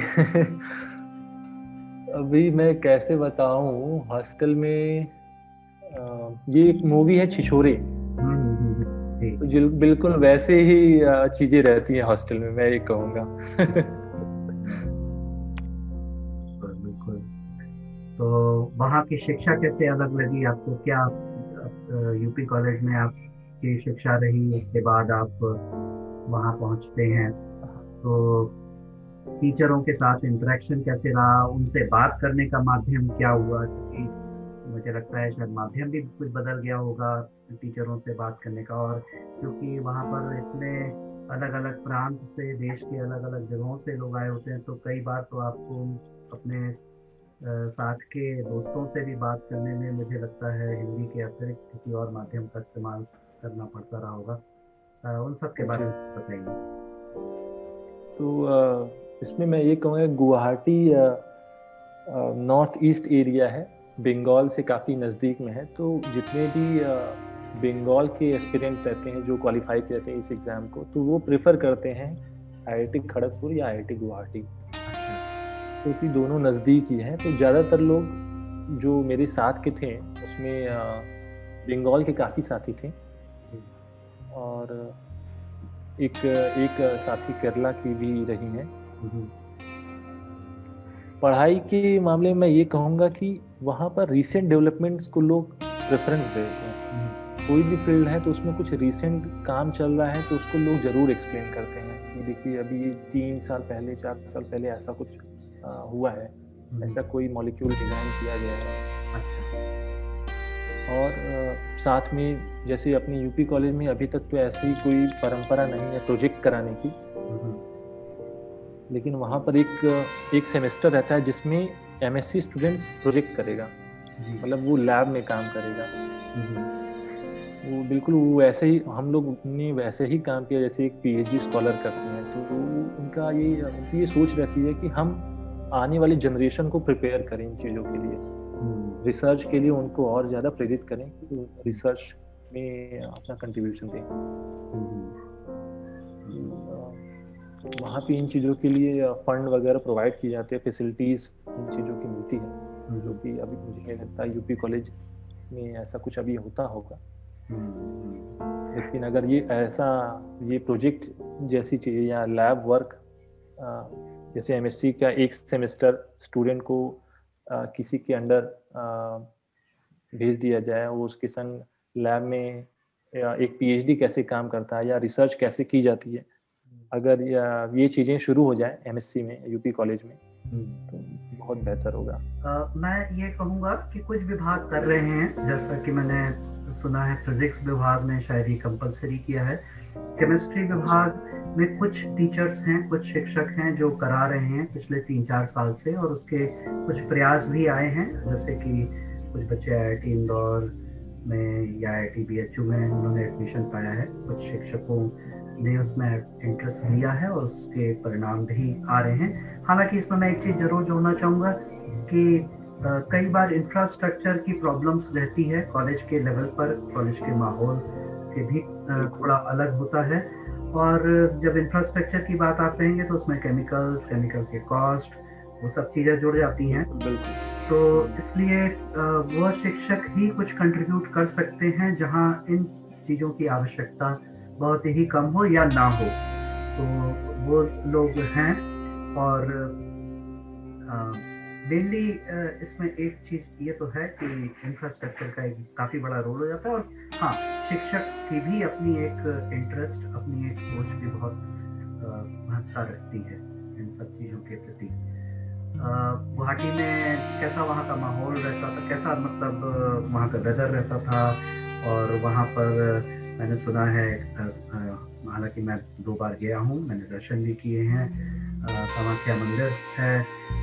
अभी मैं कैसे बताऊं, हॉस्टल में ये एक मूवी है छिछोरे, तो बिल्कुल वैसे ही चीजें रहती हैं हॉस्टल में, मैं ये कहूँगा। बिल्कुल। तो वहाँ की शिक्षा कैसे अलग लगी आपको? क्या यूपी कॉलेज में आपकी शिक्षा रही, उसके बाद आप वहाँ पहुँचते हैं, तो टीचरों के साथ इंटरेक्शन कैसे रहा? उनसे बात करने का माध्यम क्या हुआ? क्योंकि मुझे लगता है शायद माध्यम भी कुछ बदल गया होगा टीचरों से बात करने का। और क्योंकि वहाँ पर इतने अलग अलग प्रांत से, देश के अलग अलग जगहों से लोग आए होते हैं, तो कई बार तो आपको अपने साथ के दोस्तों से भी बात करने में, मुझे लगता है, हिंदी के अतिरिक्त किसी और माध्यम का इस्तेमाल करना पड़ता रहा होगा। उन सब के बारे में बताइए। तो इसमें मैं ये कहूँगा, गुवाहाटी नॉर्थ ईस्ट एरिया है, बंगाल से काफ़ी नज़दीक में है। तो जितने भी बंगाल के एस्पिरेंट रहते हैं जो क्वालिफाई करते हैं इस एग्ज़ाम को, तो वो प्रेफर करते हैं आईआईटी खड़गपुर या आईआईटी गुवाहाटी, क्योंकि दोनों नज़दीक ही हैं। तो ज़्यादातर लोग जो मेरे साथ के थे, उसमें बंगाल के काफ़ी साथी थे, और एक साथी केरला की भी रही हैं। पढ़ाई के मामले में ये कहूँगा कि वहाँ पर रीसेंट डेवलपमेंट्स को लोग प्रेफरेंस देते हैं। कोई भी फील्ड है तो उसमें कुछ रीसेंट काम चल रहा है, तो उसको लोग ज़रूर एक्सप्लेन करते हैं कि देखिए अभी 3 साल पहले, 4 साल पहले ऐसा कुछ हुआ है, ऐसा कोई मॉलिक्यूल डिज़ाइन किया गया है। और साथ में जैसे अपनी यूपी कॉलेज में अभी तक तो ऐसी कोई परंपरा नहीं है प्रोजेक्ट कराने की, लेकिन वहाँ पर एक सेमेस्टर रहता है जिसमें एमएससी स्टूडेंट्स प्रोजेक्ट करेगा, मतलब वो लैब में काम करेगा। वो बिल्कुल वो वैसे ही हम लोग ने वैसे ही काम किया जैसे एक पीएचडी स्कॉलर करते हैं। तो उनकी ये सोच रहती है कि हम आने वाली जनरेशन को प्रिपेयर करें इन चीज़ों के लिए, रिसर्च के लिए उनको और ज़्यादा प्रेरित करें कि रिसर्च में अपना कंट्रीब्यूशन दें। वहाँ पे इन चीज़ों के लिए फंड वगैरह प्रोवाइड किए जाते हैं, फैसिलिटीज़ इन चीज़ों की मिलती है, जो कि अभी मुझे नहीं लगता यूपी कॉलेज में ऐसा कुछ अभी होता होगा। लेकिन अगर ये प्रोजेक्ट जैसी चीज़ें या लैब वर्क, जैसे एमएससी का एक सेमेस्टर स्टूडेंट को किसी के अंडर भेज दिया जाए, वो उसके संग लैब में एक पीएचडी कैसे काम करता है या रिसर्च कैसे की जाती है, अगर ये चीज़ें शुरू हो जाए एमएससी में यूपी कॉलेज में तो बहुत बेहतर होगा। मैं ये कहूँगा कि कुछ विभाग कर रहे हैं, जैसा कि मैंने सुना है फिजिक्स विभाग ने शायद ही कंपलसरी किया है। केमिस्ट्री विभाग में कुछ टीचर्स हैं, कुछ शिक्षक हैं जो करा रहे हैं पिछले 3-4 साल से, और उसके कुछ प्रयास भी आए हैं, जैसे कि कुछ बच्चे आईआईटी इंदौर में या आईआईटी बीएचयू में उन्होंने एडमिशन पाया है। कुछ शिक्षकों ने उसमें इंटरेस्ट लिया है और उसके परिणाम भी आ रहे हैं। हालांकि इसमें मैं एक चीज़ जरूर जोड़ना चाहूँगा कि कई बार इंफ्रास्ट्रक्चर की प्रॉब्लम्स रहती है कॉलेज के लेवल पर, कॉलेज के माहौल के भी थोड़ा अलग होता है। और जब इंफ्रास्ट्रक्चर की बात आप कहेंगे तो उसमें केमिकल के कॉस्ट, वो सब चीज़ें जुड़ जाती हैं। तो इसलिए वह शिक्षक ही कुछ कंट्रीब्यूट कर सकते हैं जहां इन चीज़ों की आवश्यकता बहुत ही कम हो या ना हो, तो वो लोग हैं। और मेनली इसमें एक चीज़ ये तो है कि इंफ्रास्ट्रक्चर का एक काफ़ी बड़ा रोल हो जाता है। और हाँ, शिक्षक की भी अपनी एक इंटरेस्ट, अपनी एक सोच भी बहुत महत्ता रखती है इन सब चीज़ों के प्रति। गुवाहाटी में कैसा वहाँ का माहौल रहता था, कैसा मतलब वहाँ का वेदर रहता था? और वहाँ पर मैंने सुना है, हालांकि मैं 2 बार गया हूँ, मैंने दर्शन भी किए हैं, कामाख्या मंदिर है।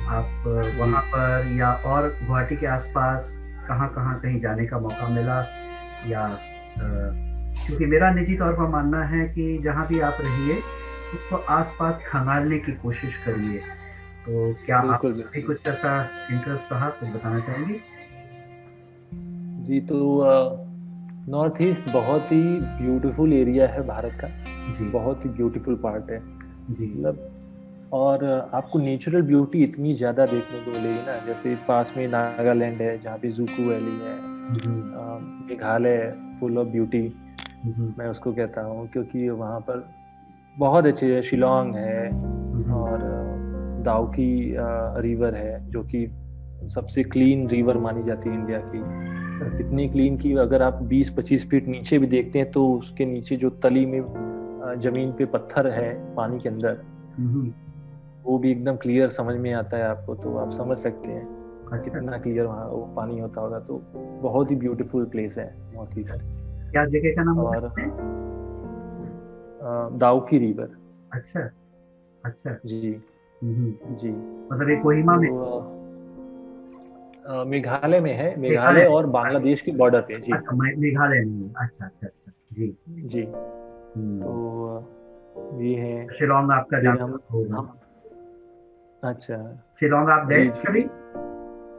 आप वहाँ पर या और गुवाहाटी के आसपास कहाँ कहीं जाने का मौका मिला? या क्योंकि मेरा निजी तौर पर मानना है कि जहाँ भी आप रहिए उसको आसपास खंगालने की कोशिश करिए। तो क्या आपको भी कुछ ऐसा इंटरेस्ट रहा, कुछ बताना चाहेंगे? जी, तो नॉर्थ ईस्ट बहुत ही ब्यूटीफुल एरिया है भारत का, बहुत ही ब्यूटीफुल पार्ट है, मतलब। और आपको नेचुरल ब्यूटी इतनी ज़्यादा देखने को मिलेगी ना, जैसे पास में नागालैंड है जहाँ पे जूकू वैली है, मेघालय फुल ऑफ ब्यूटी मैं उसको कहता हूँ, क्योंकि वहाँ पर बहुत अच्छे है। शिलोंग है और दाउकी रिवर है जो कि सबसे क्लीन रिवर मानी जाती है इंडिया की। इतनी क्लीन कि अगर आप 20-25 फीट नीचे भी देखते हैं तो उसके नीचे जो तली में जमीन पे पत्थर है पानी के अंदर, वो भी एकदम क्लियर समझ में आता है आपको, तो आप समझ सकते हैं कितना क्लियर वहाँ वो पानी होता होगा। तो बहुत ही ब्यूटीफुल प्लेस है नॉर्थ ईस्ट। क्या जगह का नाम? और दाउकी रिवर। अच्छा अच्छा जी जी, मतलब ये कोहिमा में? मेघालय में है, मेघालय और बांग्लादेश के बॉर्डर पे। जी, अच्छा, मेघालय में। अच्छा अच्छा अच्छा, जी जी। तो ये है। शिलोंग आपका फिर जाना होगा। हम अच्छा, शिलोंग आप गए जी कभी?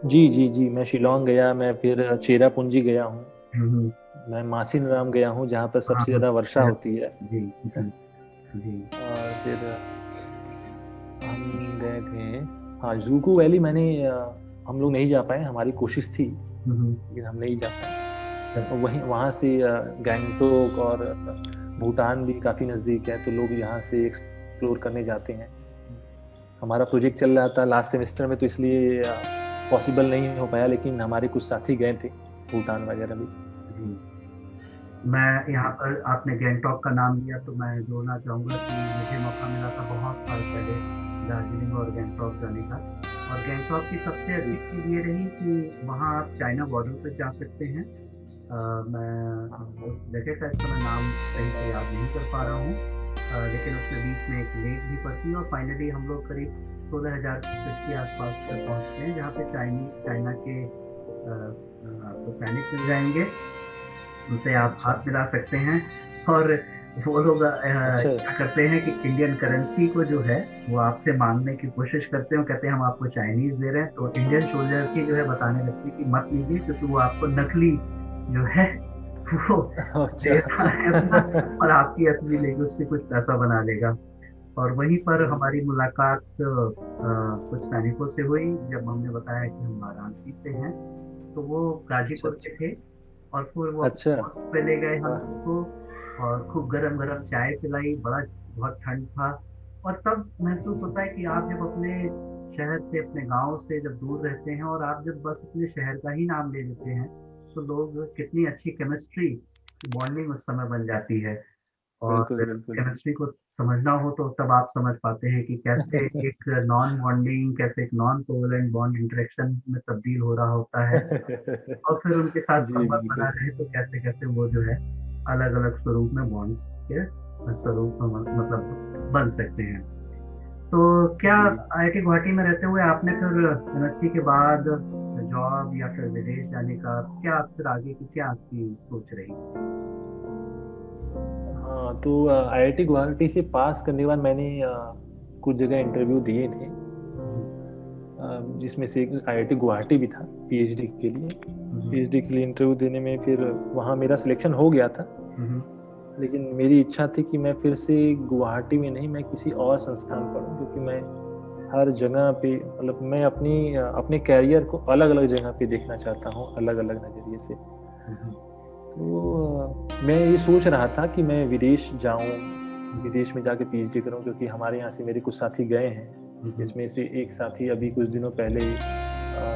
जी जी जी, मैं शिलोंग गया, मैं फिर चेरापूंजी गया हूँ, मैं मासिन राम गया हूँ जहाँ पर सबसे ज्यादा वर्षा होती है। जी जी जी। और फिर हम गए थे, हाँ, जूकू वैली मैंने हम लोग नहीं जा पाए, हमारी कोशिश थी लेकिन हम नहीं जा पाए। और वहीं वहाँ से गैंगटोक और भूटान भी काफ़ी नज़दीक है, तो लोग यहाँ से एक्सप्लोर करने जाते हैं। हमारा प्रोजेक्ट चल रहा था लास्ट सेमेस्टर में, तो इसलिए पॉसिबल नहीं हो पाया, लेकिन हमारे कुछ साथी गए थे भूटान वगैरह भी। मैं यहाँ पर, आपने गैंगटॉक का नाम लिया तो मैं जोड़ना चाहूँगा कि मुझे मौका मिला था बहुत साल पहले दार्जिलिंग और गैंगटॉक जाने का। और गैंगटॉक की सबसे अच्छी चीज़ ये रही कि वहाँ आप चाइना बॉर्डर पर जा सकते हैं। मैं उस जगह का इस समय नाम सही से याद नहीं कर पा रहा हूँ, लेकिन उसमें बीच में एक लेक भी पड़ती है। और फाइनली हम लोग करीब 16,000 फीट के आसपास तक पहुँचते हैं, जहाँ पे चाइना के आपको सैनिक मिल जाएंगे। उनसे आप अच्छा हाथ मिला सकते हैं। और वो लोग अच्छा। क्या करते हैं कि इंडियन करेंसी को जो है वो आपसे मांगने की कोशिश करते हैं, कहते हैं हम आपको चाइनीज दे रहे हैं, तो इंडियन सोल्जर्स ही जो है बताने लगते हैं कि मत लीजिए, क्योंकि वो आपको नकली जो है वो अच्छा। दे रहा है अपना, और आपकी असली लेके उससे कुछ पैसा बना लेगा। और वहीं पर हमारी मुलाकात कुछ सैनिकों से हुई, जब हमने बताया कि हम वाराणसी से हैं, तो वो अच्छा गाजीपुर के अच्छा थे। और फिर वो अपने अच्छा। पोस्ट पे ले गए हम वाह। सबको, और खूब गरम गरम चाय पिलाई, बड़ा बहुत ठंड था। और तब महसूस होता है कि आप जब अपने शहर से, अपने गांव से जब दूर रहते हैं, और आप जब बस अपने शहर का ही नाम ले लेते हैं, तो लोग कितनी अच्छी केमिस्ट्री, बॉन्डिंग उस समय बन जाती है। और बिल्कुल बिल्कुल। केमिस्ट्री को समझना हो तो तब आप समझ पाते हैं कि कैसे एक नॉन बॉन्डिंग, कैसे एक नॉन कोवलेंट बॉन्ड इंटरेक्शन में तब्दील हो रहा होता है, और फिर उनके साथ जी संबंध बना बिल्कुल। रहे तो कैसे कैसे वो जो है अलग अलग स्वरूप में बॉन्ड्स के स्वरूप में मतलब बन सकते हैं। तो क्या जी। आईआईटी गुवाहाटी में रहते हुए आपने फिर एमएससी के बाद जॉब या फिर विदेश जाने का क्या, फिर आगे की क्या आपकी सोच रही? हाँ, तो आईआईटी गुवाहाटी से पास करने के बाद मैंने कुछ जगह इंटरव्यू दिए थे, हम्म, जिसमें से एक आईआईटी गुवाहाटी भी था पीएचडी के लिए। हम्म, पीएचडी के लिए इंटरव्यू देने में फिर वहाँ मेरा सिलेक्शन हो गया था। हम्म, लेकिन मेरी इच्छा थी कि मैं फिर से गुवाहाटी में नहीं, मैं किसी और संस्थान पढ़ूँ, क्योंकि मैं हर जगह पे मतलब मैं अपने कैरियर को अलग अलग जगह पे देखना चाहता हूँ, अलग अलग नज़रिए से। हम्म, तो मैं ये सोच रहा था कि मैं विदेश जाऊं, हम्म, विदेश में जाके पीएचडी करूं, क्योंकि हमारे यहाँ से मेरे कुछ साथी गए हैं। हम्म, इसमें से एक साथी अभी कुछ दिनों पहले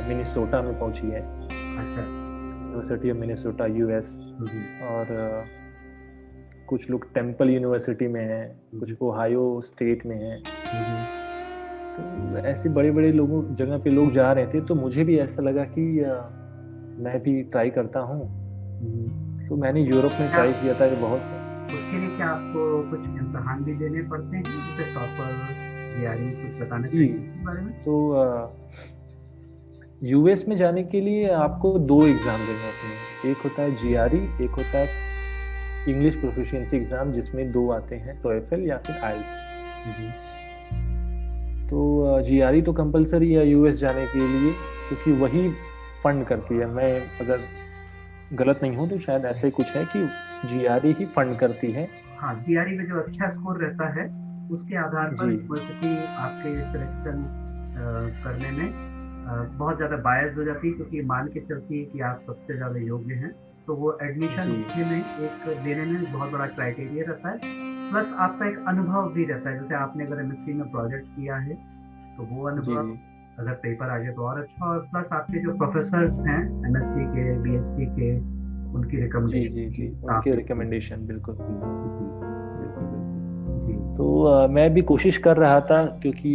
मिनेसोटा में पहुंची है, अच्छा। University of Minnesota US. हम्म, और कुछ लोग टेम्पल यूनिवर्सिटी में हैं, हम्म, कुछ ओहायो स्टेट में हैं। हम्म, तो ऐसे बड़े बड़े लोगों जगह पे लोग जा रहे थे, तो मुझे भी ऐसा लगा कि मैं भी ट्राई करता हूँ। हम्म। तो मैंने यूरोप में क्या ट्राई किया था कि बहुत सा। उसके लिए क्या आपको कुछ इम्तहान भी देने पड़ते हैं, जैसे टॉफल, जीआरई, कुछ बताना जी। चाहिए इसके बारे में? तो यूएस में जाने के लिए आपको दो एग्जाम देने होते हैं, एक होता है जीआरई, एक होता है इंग्लिश प्रोफिशिएंसी एग्जाम, जिसमें दो आते हैं, टोएफल या फिर आइल्स। हम्म, तो जीआरई तो कंपलसरी है यूएस जाने के लिए, क्योंकि वही फंड करती है। मैं अगर गलत नहीं हूँ तो शायद ऐसा ही कुछ है कि जीआरई ही फंड करती है। हाँ, जीआरई में जो अच्छा स्कोर रहता है उसके आधार पर जी यूनिवर्सिटी आपके सिलेक्शन करने में बहुत ज़्यादा बायस हो जाती है, क्योंकि मान के चलती है कि आप सबसे ज़्यादा योग्य हैं, तो वो एडमिशन जी होने में एक देने में बहुत बड़ा क्राइटेरिया रहता है। प्लस आपका एक अनुभव भी रहता है, जैसे आपने अगर एमएससी में प्रोजेक्ट किया है तो वो जी अनुभव, जी अगर पेपर आ गया तो और अच्छा। और प्लस आपके जो प्रोफेसर्स हैं एमएससी के, बीएससी के, उनकी जी रिकमेंडेशन जी भी जी, उनके काफ़ी अच्छी है। रिकमेंडेशन बिल्कुल। जी, जी, बिल्कुल बिल्कुल। जी। तो मैं भी कोशिश कर रहा था, क्योंकि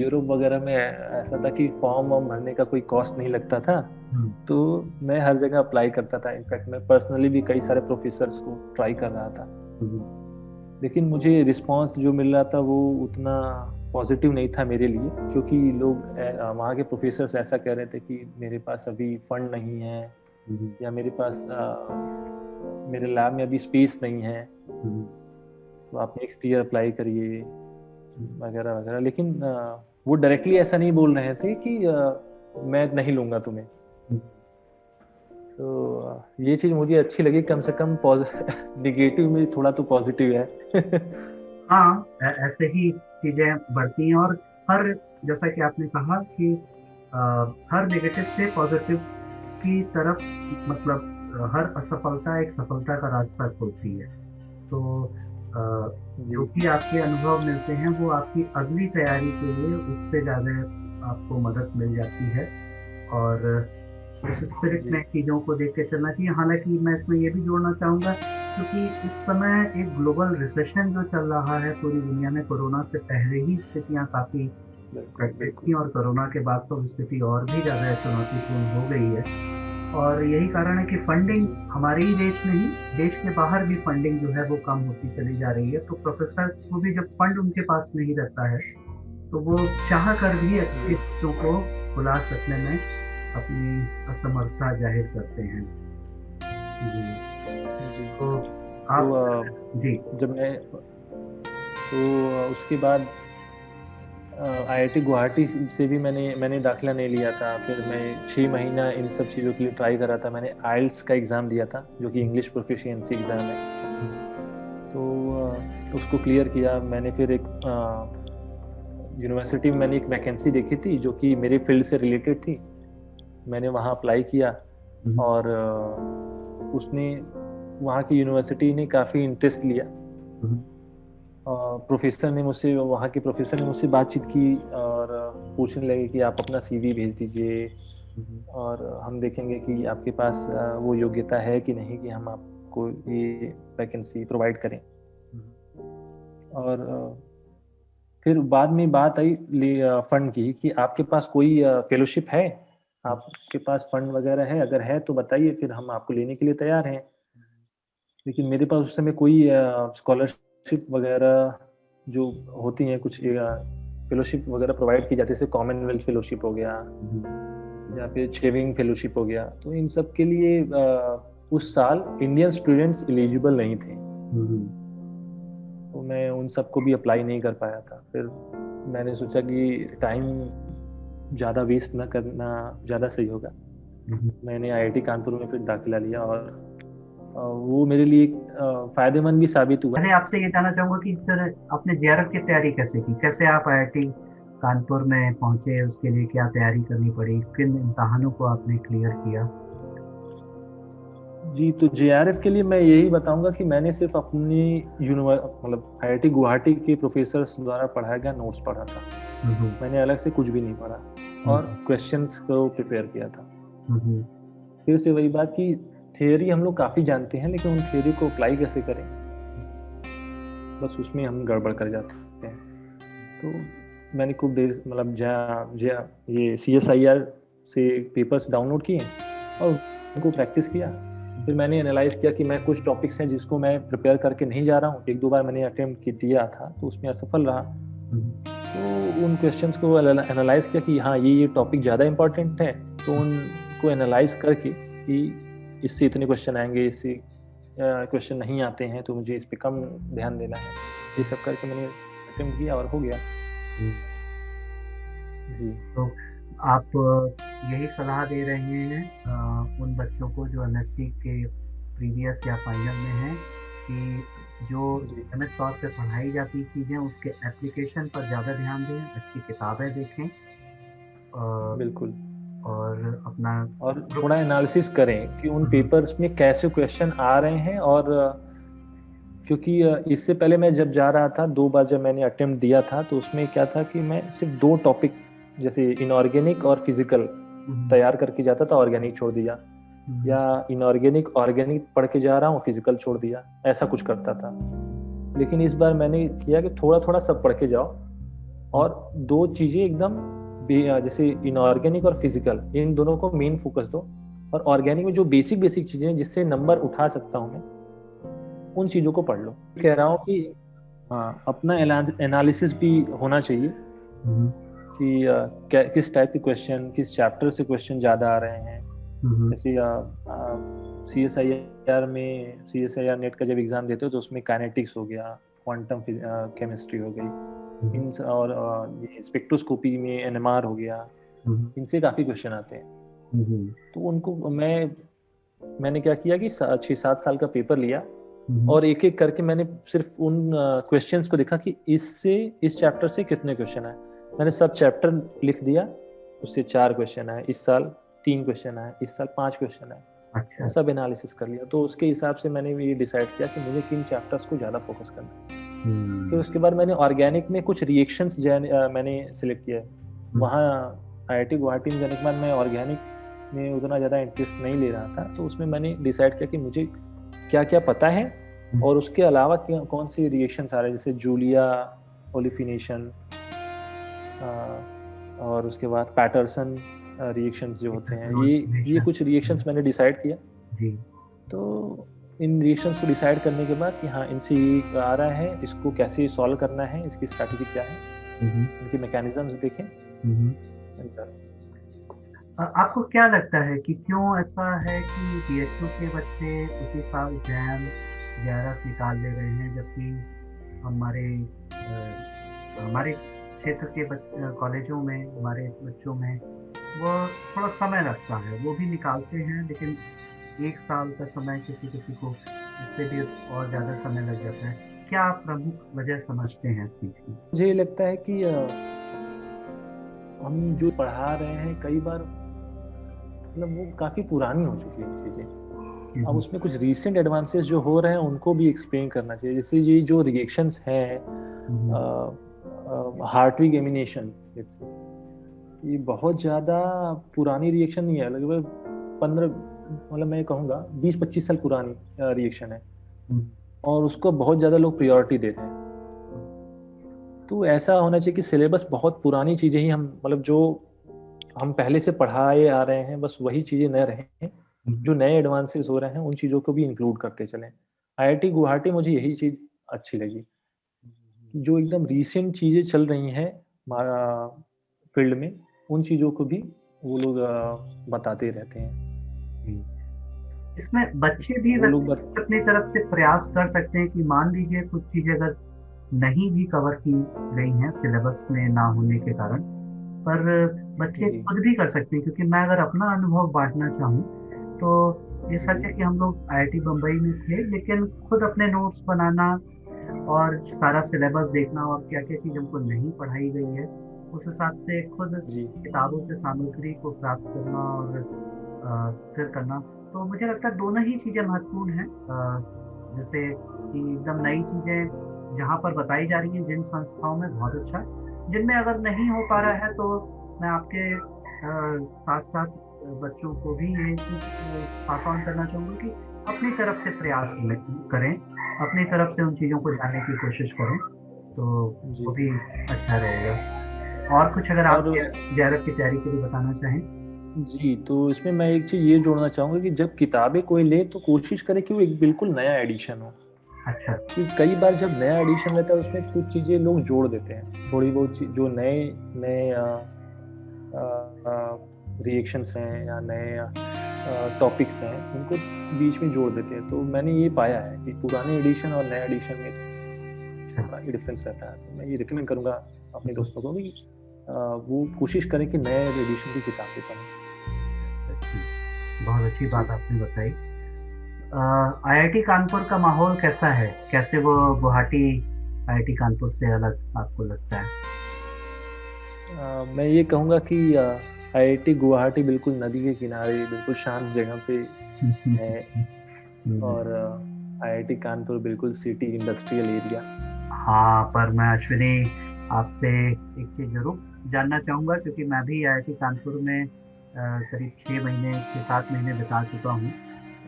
यूरोप वगैरह में ऐसा था कि फॉर्म वॉर्म भरने का कोई कॉस्ट नहीं लगता था। हुँ, तो मैं हर जगह अप्लाई करता था, इनफैक्ट मैं पर्सनली भी कई सारे प्रोफेसर्स को ट्राई कर रहा था। हुँ, लेकिन मुझे रिस्पांस जो मिल रहा था वो उतना पॉजिटिव नहीं था मेरे लिए, क्योंकि लोग वहाँ के प्रोफेसर्स ऐसा कह रहे थे कि मेरे पास अभी फंड नहीं है, हुँ, या मेरे पास मेरे लैब में अभी स्पेस नहीं है, हुँ, तो आप नेक्स्ट ईयर अप्लाई करिए, हुँ, वगैरह वगैरह। लेकिन वो डायरेक्टली ऐसा नहीं बोल रहे थे कि मैं नहीं लूंगा तुम्हें। हुँ। तो ये चीज़ मुझे अच्छी लगी, कम से कम निगेटिव में थोड़ा तो पॉजिटिव है। हाँ, ऐसे ही चीज़ें बढ़ती हैं, और हर, जैसा कि आपने कहा कि अ, हर नेगेटिव से पॉज़िटिव की तरफ, मतलब हर असफलता एक सफलता का रास्ता खोलती है। तो अ, जी जो भी आपके अनुभव मिलते हैं वो आपकी अगली तैयारी के लिए उससे ज़्यादा आपको मदद मिल जाती है। और इस स्पिरिट जी में चीज़ों को देख के चलना चाहिए। हालाँकि मैं इसमें ये भी जोड़ना चाहूँगा, क्योंकि इस समय एक ग्लोबल रिसेशन जो चल रहा है पूरी दुनिया में, कोरोना से पहले ही स्थितियाँ काफ़ी बिल्कुल कठिन बिल्कुल। थी, और कोरोना के बाद तो स्थिति और भी ज़्यादा चुनौतीपूर्ण हो गई है। और यही कारण है कि फंडिंग जी हमारे ही देश में ही, देश के बाहर भी फंडिंग जो है वो कम होती चली जा रही है। तो प्रोफ़ेसर्स को भी जब फंड उनके पास नहीं रहता है, तो वो चाह कर भी अच्छे जी बच्चों को बुला सकने में अपनी असमर्थता ज़ाहिर करते हैं। जी। जी। तो तो आप जी। जब मैं तो उसके बाद आईआईटी गुवाहाटी से भी मैंने दाखिला नहीं लिया था। फिर मैं 6 महीना इन सब चीज़ों के लिए ट्राई करा था। मैंने आइल्स का एग्ज़ाम दिया था, जो कि इंग्लिश प्रोफिशिएंसी एग्ज़ाम है। तो उसको क्लियर किया मैंने। फिर एक यूनिवर्सिटी में मैंने एक वैकेंसी देखी थी जो कि मेरे फील्ड से रिलेटेड थी। मैंने वहाँ अप्लाई किया और उसने वहाँ की यूनिवर्सिटी ने काफ़ी इंटरेस्ट लिया। प्रोफेसर ने मुझसे वहाँ के प्रोफेसर ने मुझसे बातचीत की और पूछने लगे कि आप अपना सीवी भेज दीजिए और हम देखेंगे कि आपके पास वो योग्यता है कि नहीं कि हम आपको ये वैकेंसी प्रोवाइड करें। और फिर बाद में बात आई फंड की कि आपके पास कोई फेलोशिप है, आपके पास फंड वगैरह है, अगर है तो बताइए, फिर हम आपको लेने के लिए तैयार हैं। लेकिन मेरे पास उस समय कोई स्कॉलरशिप वगैरह जो होती हैं, कुछ फेलोशिप वगैरह प्रोवाइड की जाती है, जैसे कॉमनवेल्थ फेलोशिप हो गया या फिर चेविंग फेलोशिप हो गया, तो इन सब के लिए उस साल इंडियन स्टूडेंट्स एलिजिबल नहीं थे। तो मैं उन सब को भी अप्लाई नहीं कर पाया था। फिर मैंने सोचा कि टाइम ज़्यादा वेस्ट ना करना ज़्यादा सही होगा। मैंने आईआईटी कानपुर में फिर दाखिला लिया और वो मेरे लिए फ़ायदेमंद भी साबित हुआ। मैंने आपसे ये जानना चाहूँगा कि सर आपने जेआरएफ की तैयारी कैसे की? कैसे आप आईआईटी कानपुर में पहुँचे? उसके लिए क्या तैयारी करनी पड़ी? किन इम्तहानों को आपने क्लियर किया? जी, तो जेआरएफ के लिए मैं यही बताऊंगा कि मैंने सिर्फ अपनी मतलब आईआईटी गुवाहाटी के प्रोफेसर्स द्वारा पढ़ाया गया नोट्स पढ़ा था। मैंने अलग से कुछ भी नहीं पढ़ा और क्वेश्चंस को प्रिपेयर किया था। फिर से वही बात कि थियोरी हम लोग काफ़ी जानते हैं, लेकिन उन थियोरी को अप्लाई कैसे करें, बस उसमें हम गड़बड़ कर जाते हैं। तो मैंने खूब देर मतलब ये CSIR से पेपर्स डाउनलोड किए और उनको प्रैक्टिस किया। फिर मैंने एनालाइज किया कि मैं कुछ टॉपिक्स हैं जिसको मैं प्रिपेयर करके नहीं जा रहा हूँ, एक दो बार मैंने अटेम्प्ट दिया था तो उसमें असफल रहा। तो उन क्वेश्चंस को एनालाइज किया कि हाँ ये टॉपिक ज़्यादा इम्पोर्टेंट है, तो उनको एनालाइज करके कि इससे इतने क्वेश्चन आएंगे, इससे क्वेश्चन नहीं आते हैं तो मुझे इस पर कम ध्यान देना है। ये सब करके मैंने अटेम्प्ट किया और हो गया। जी। तो आप यही सलाह दे रहे हैं उन बच्चों को जो एमएससी के प्रीवियस या फाइनल में हैं कि जो जी नियमित तौर पे पढ़ाई जाती चीज़ें उसके एप्लीकेशन पर ज़्यादा ध्यान दें, अच्छी किताबें देखें बिल्कुल। और अपना और ग्रुप। थोड़ा एनालिसिस करें कि उन पेपर्स में कैसे क्वेश्चन आ रहे हैं। और क्योंकि इससे पहले मैं जब जा रहा था 2 बार जब मैंने अटेम्प्ट दिया था तो उसमें क्या था कि मैं सिर्फ 2 टॉपिक जैसे इनऑर्गेनिक और फिजिकल तैयार करके जाता था, ऑर्गेनिक छोड़ दिया, या इनऑर्गेनिक ऑर्गेनिक पढ़ के जा रहा हूँ, फिजिकल छोड़ दिया, ऐसा कुछ करता था। लेकिन इस बार मैंने किया कि थोड़ा थोड़ा सब पढ़ के जाओ और 2 चीज़ें एकदम जैसे इनऑर्गेनिक और फिजिकल, इन दोनों को मेन फोकस दो। और ऑर्गेनिक में जो बेसिक बेसिक चीज़ें हैं जिससे नंबर उठा सकता हूँ मैं, उन चीज़ों को पढ़ लो। कह रहा हूँ कि हाँ, अपना एनालिसिस भी होना चाहिए कि किस टाइप के क्वेश्चन, किस चैप्टर से क्वेश्चन ज़्यादा आ रहे हैं। जैसे CSIR नेट का जब एग्ज़ाम देते हो तो उसमें काइनेटिक्स हो गया, क्वांटम केमिस्ट्री हो गई, और ये स्पेक्ट्रोस्कोपी में NMR हो गया, इनसे काफ़ी क्वेश्चन आते हैं। तो उनको मैंने क्या किया कि 6-7 साल का पेपर लिया और एक एक करके मैंने सिर्फ उन क्वेश्चंस को देखा कि इस चैप्टर से कितने क्वेश्चन आए। मैंने सब चैप्टर लिख दिया, उससे 4 क्वेश्चन आए, इस साल 3 क्वेश्चन आए, इस साल 5 क्वेश्चन आए। अच्छा। सब एनालिसिस कर लिया, तो उसके हिसाब से मैंने ये डिसाइड किया कि मुझे किन चैप्टर्स को ज़्यादा फोकस करना है। फिर उसके बाद मैंने ऑर्गेनिक में कुछ रिएक्शंस मैंने सिलेक्ट किया। वहाँ IIT गुवाहाटी में जाने के बाद मैं ऑर्गेनिक में उतना ज़्यादा इंटरेस्ट नहीं ले रहा था, तो उसमें मैंने डिसाइड किया कि मुझे क्या क्या पता है और उसके अलावा कौन सी रिएक्शंस आ रहे हैं, जैसे जूलिया ओलिफिनेशन और उसके बाद पैटरसन रिएक्शंस जो होते हैं, ये कुछ रिएक्शंस मैंने डिसाइड किया। तो इन रिएक्शंस को डिसाइड करने के बाद कि हाँ इनसे ये आ रहा है, इसको कैसे सॉल्व करना है, इसकी स्ट्रैटेजी क्या है, इनके मैकेनिज्म्स देखें। आपको क्या लगता है कि क्यों ऐसा है कि बीएचयू के बच्चे उसी साल जैम जेआरएफ निकाल ले रहे हैं, जबकि हमारे हमारे क्षेत्र के कॉलेजों में हमारे बच्चों में वो थोड़ा समय लगता है, वो भी निकालते हैं लेकिन 1 साल का समय किसी-किसी को इससे भी और ज़्यादा समय लग जाता है। क्या आप प्रमुख वजह समझते हैं इस चीज़ की? मुझे ये लगता है कि हम जो पढ़ा रहे हैं कई बार मतलब वो काफ़ी पुरानी हो चुकी है चीज़ें। हुँ, अब हुँ। उसमें कुछ रीसेंट एडवांसेस जो हो रहे हैं उनको भी एक्सप्लेन करना चाहिए। जैसे ये जो रिएक्शंस हैं हुँ, हुँ। हार्टविग एमिनेशन, ये बहुत ज़्यादा पुरानी रिएक्शन नहीं है, लगभग 15 मतलब मैं कहूँगा 20-25 साल पुरानी रिएक्शन है, हुँ, और उसको बहुत ज़्यादा लोग प्रायोरिटी दे रहे हैं। तो ऐसा होना चाहिए कि सिलेबस बहुत पुरानी चीज़ें ही हम मतलब जो हम पहले से पढ़ाए आ रहे हैं बस वही चीज़ें न रहें, हुँ, जो नए एडवांसेस हो रहे हैं उन चीज़ों को भी इंक्लूड करते चलें। आईआईटी गुवाहाटी मुझे यही चीज़ अच्छी लगी कि जो एकदम रीसेंट चीज़ें चल रही हैं हमारा फील्ड में, उन चीज़ों को भी वो लोग बताते रहते हैं। जी। इसमें बच्चे भी वो वैसे लोग कुछ अपनी तरफ से प्रयास कर सकते हैं कि मान लीजिए कुछ चीज़ें अगर नहीं भी कवर की गई हैं सिलेबस में ना होने के कारण, पर बच्चे जी, खुद भी कर सकते हैं, क्योंकि मैं अगर अपना अनुभव बाँटना चाहूँ, तो ये सच जी, है कि हम लोग आईआईटी बम्बई में थे, लेकिन खुद अपने नोट्स बनाना और सारा सिलेबस देखना और क्या-क्या चीज़ हमको नहीं पढ़ाई गई है, उस हिसाब से खुद जी, किताबों से सामग्री को प्राप्त करना और फिर करना, तो मुझे लगता है दोनों ही चीज़ें महत्वपूर्ण हैं। जैसे कि एकदम नई चीज़ें जहाँ पर बताई जा रही हैं जिन संस्थाओं में, बहुत अच्छा है। जिनमें अगर नहीं हो पा जी, रहा है तो मैं आपके साथ-साथ बच्चों को भी यही चीज़ पास ऑन करना चाहूँगा कि अपनी तरफ से प्रयास में करें, अपनी तरफ से उन चीज़ों को जानने की कोशिश करें, तो वो जी। भी अच्छा रहेगा। और कुछ अगर आप और जेआरएफ की तैयारी के लिए बताना चाहें? जी, तो इसमें मैं एक चीज़ ये जोड़ना चाहूँगा कि जब किताबें कोई ले तो कोशिश करे कि वो एक बिल्कुल नया एडिशन हो। अच्छा। कि कई बार जब नया एडिशन रहता है उसमें कुछ चीज़ें लोग जोड़ देते हैं। थोड़ी बहुत चीज़ जो नए नए रिएक्शंस हैं या नए टॉपिक्स हैं, उनको बीच में जोड़ देते हैं। तो मैंने ये पाया है कि पुराने एडिशन और नए एडिशन में अच्छा। थोड़ा ये डिफ़रेंस रहता है। तो मैं ये रिकमेंड करूँगा अपने हुँ, दोस्तों को भी वो कोशिश करें कि नए एडिशन की किताबें पढ़ें। अच्छा, बहुत अच्छी जी। बात आपने बताई। आईआईटी कानपुर का माहौल कैसा है? कैसे वो गुवाहाटी आईआईटी कानपुर से अलग आपको लगता है? मैं ये कहूँगा कि आईआईटी गुवाहाटी बिल्कुल नदी के किनारे, बिल्कुल शांत जगह पे हुँ, हुँ, है, हुँ, हुँ। और आईआईटी कानपुर बिल्कुल सिटी इंडस्ट्रियल एरिया। हाँ, पर मैं एक्चुअली आपसे एक चीज़ ज़रूर जानना चाहूँगा, क्योंकि मैं भी आईआईटी कानपुर में करीब 6 महीने 6-7 महीने बिता चुका हूँ।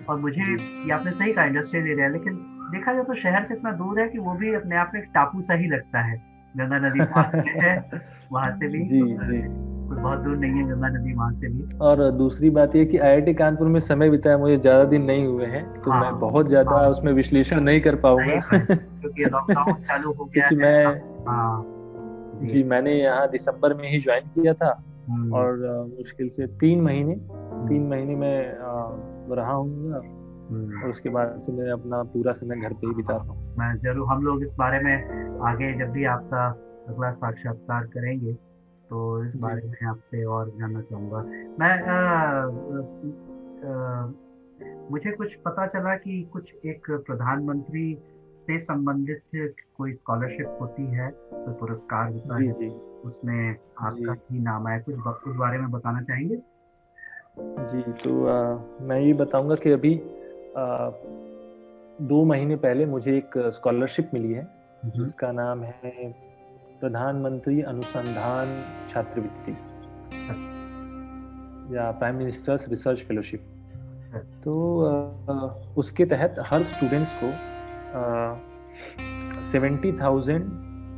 और मुझे, जी। ये आपने सही कहा, इंडस्ट्रियल एरिया है, लेकिन देखा जाए तो शहर से इतना दूर है कि वो भी अपने आप में एक टापू सा ही लगता है। गंगा नदी पास में है, वहाँ से भी जी, जी। कोई बहुत दूर नहीं है गंगा नदी वहाँ से भी। और दूसरी बात ये कि आईआईटी कानपुर में समय बिताया मुझे ज़्यादा दिन नहीं हुए हैं, तो हाँ, मैं बहुत ज़्यादा हाँ, उसमें विश्लेषण नहीं कर सही पाऊँगा। बात, क्योंकि ये लॉकडाउन चालू हो गया क्योंकि है मैं अब। हाँ, जी। जी, मैंने यहाँ दिसंबर में ही जॉइन किया था, हुँ, और मुश्किल से 3 महीने हुँ, 3 महीने मैं रहा हूँगा, हुँ। और उसके बाद से मैं अपना पूरा समय घर पे ही हाँ, बिताता हूँ। मैं ज़रूर, हम लोग इस बारे में आगे जब भी आपका अगला साक्षात्कार करेंगे, तो इस जी, बारे में आपसे और जानना चाहूँगा। मैं मुझे कुछ पता चला कि कुछ एक प्रधानमंत्री से संबंधित कोई स्कॉलरशिप होती है, कोई पुरस्कार होता जी, है, जी, उसमें आपका जी, भी नाम आया, कुछ उस बारे में बताना चाहेंगे? जी। तो मैं ये बताऊँगा कि अभी 2 महीने पहले मुझे एक स्कॉलरशिप मिली है, हुँ, हुँ। जिसका नाम है प्रधानमंत्री अनुसंधान छात्रवृत्ति, या प्राइम मिनिस्टर्स रिसर्च फेलोशिप। अच्छा, तो उसके तहत हर स्टूडेंट्स को 70,000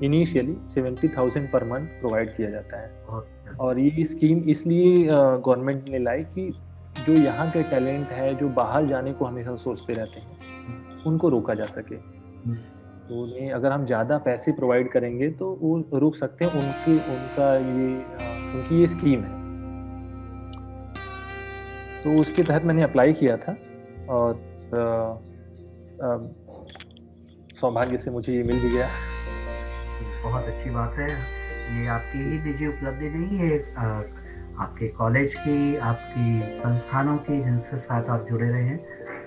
इनिशियली 70,000 पर मंथ प्रोवाइड किया जाता है। बहुत अच्छा। और ये स्कीम इसलिए गवर्नमेंट ने लाई कि जो यहाँ के टैलेंट है, जो बाहर जाने को हमेशा सोचते रहते हैं, हुँ, उनको रोका जा सके। हुँ, तो उन्हें अगर हम ज़्यादा पैसे प्रोवाइड करेंगे तो वो रुक सकते हैं, उनकी ये स्कीम है। तो उसके तहत मैंने अप्लाई किया था और सौभाग्य से मुझे ये मिल भी गया। बहुत अच्छी बात है। ये आपकी ही निजी उपलब्धि नहीं है, आपके कॉलेज की, आपकी संस्थानों की जिनसे साथ आप जुड़े रहे हैं,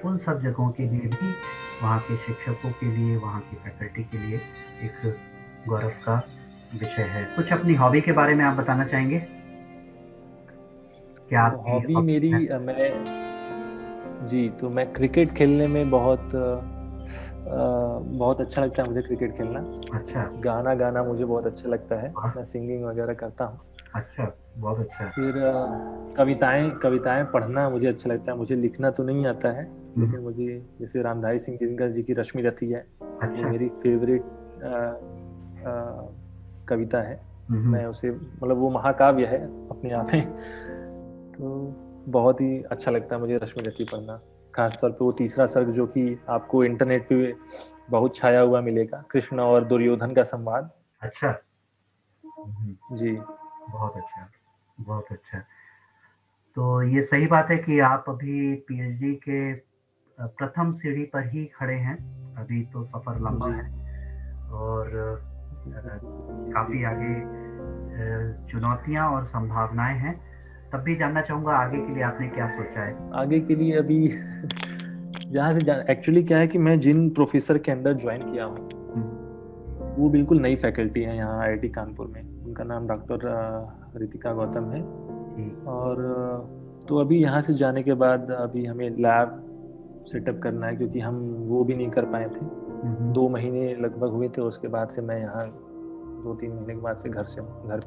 उन सब जगहों के लिए भी, वहाँ के शिक्षकों के लिए, वहाँ की फैकल्टी के लिए एक गौरव का विषय है। कुछ अपनी हॉबी के बारे में आप बताना चाहेंगे? क्या तो आपकी हॉबी हॉबी मेरी है? तो मैं क्रिकेट खेलने में बहुत अच्छा लगता है मुझे क्रिकेट खेलना। अच्छा। गाना गाना मुझे बहुत अच्छा लगता है, वाह। मैं सिंगिंग वगैरह करता हूँ। अच्छा। बहुत अच्छा। फिर कविताएं कविताएं पढ़ना मुझे अच्छा लगता है। मुझे लिखना तो नहीं आता है, हम्म, लेकिन मुझे जैसे रामधारी सिंह दिनकर जी की रश्मि रथी है, वो अच्छा। मेरी फेवरेट कविता है। हम्म, मैं उसे मतलब वो महाकाव्य है अपने आप में। तो बहुत ही अच्छा लगता है मुझे रश्मि रथी पढ़ना। खासतौर पे वो तीसरा सर्ग जो कि आपको इंटरनेट पे बहुत छाया हुआ मिलेगा, कृष्ण और दुर्योधन का संवाद। अच्छा। हम्म, जी बहुत अच्छा। बहुत अच्छा। तो ये सही बात है कि आप अभी पीएचडी के प्रथम सीढ़ी पर ही खड़े हैं। अभी तो सफ़र लंबा जी है और जी जी। काफ़ी आगे चुनौतियाँ और संभावनाएँ हैं। तब भी जानना चाहूँगा आगे के लिए आपने क्या सोचा है? आगे के लिए अभी यहाँ से एक्चुअली क्या है कि मैं जिन प्रोफेसर के अंडर ज्वाइन किया हूँ हुँ, वो बिल्कुल नई फैकल्टी है यहाँ आईआईटी कानपुर में। उनका नाम डॉक्टर रितिका गौतम है। जी। और तो अभी यहाँ से जाने के बाद अभी हमें लैब सेटअप करना है, क्योंकि हम वो भी नहीं कर पाए थे। हुँ, हुँ, 2 महीने लगभग हुए थे उसके बाद से मैं यहाँ 2-3 महीने के बाद से घर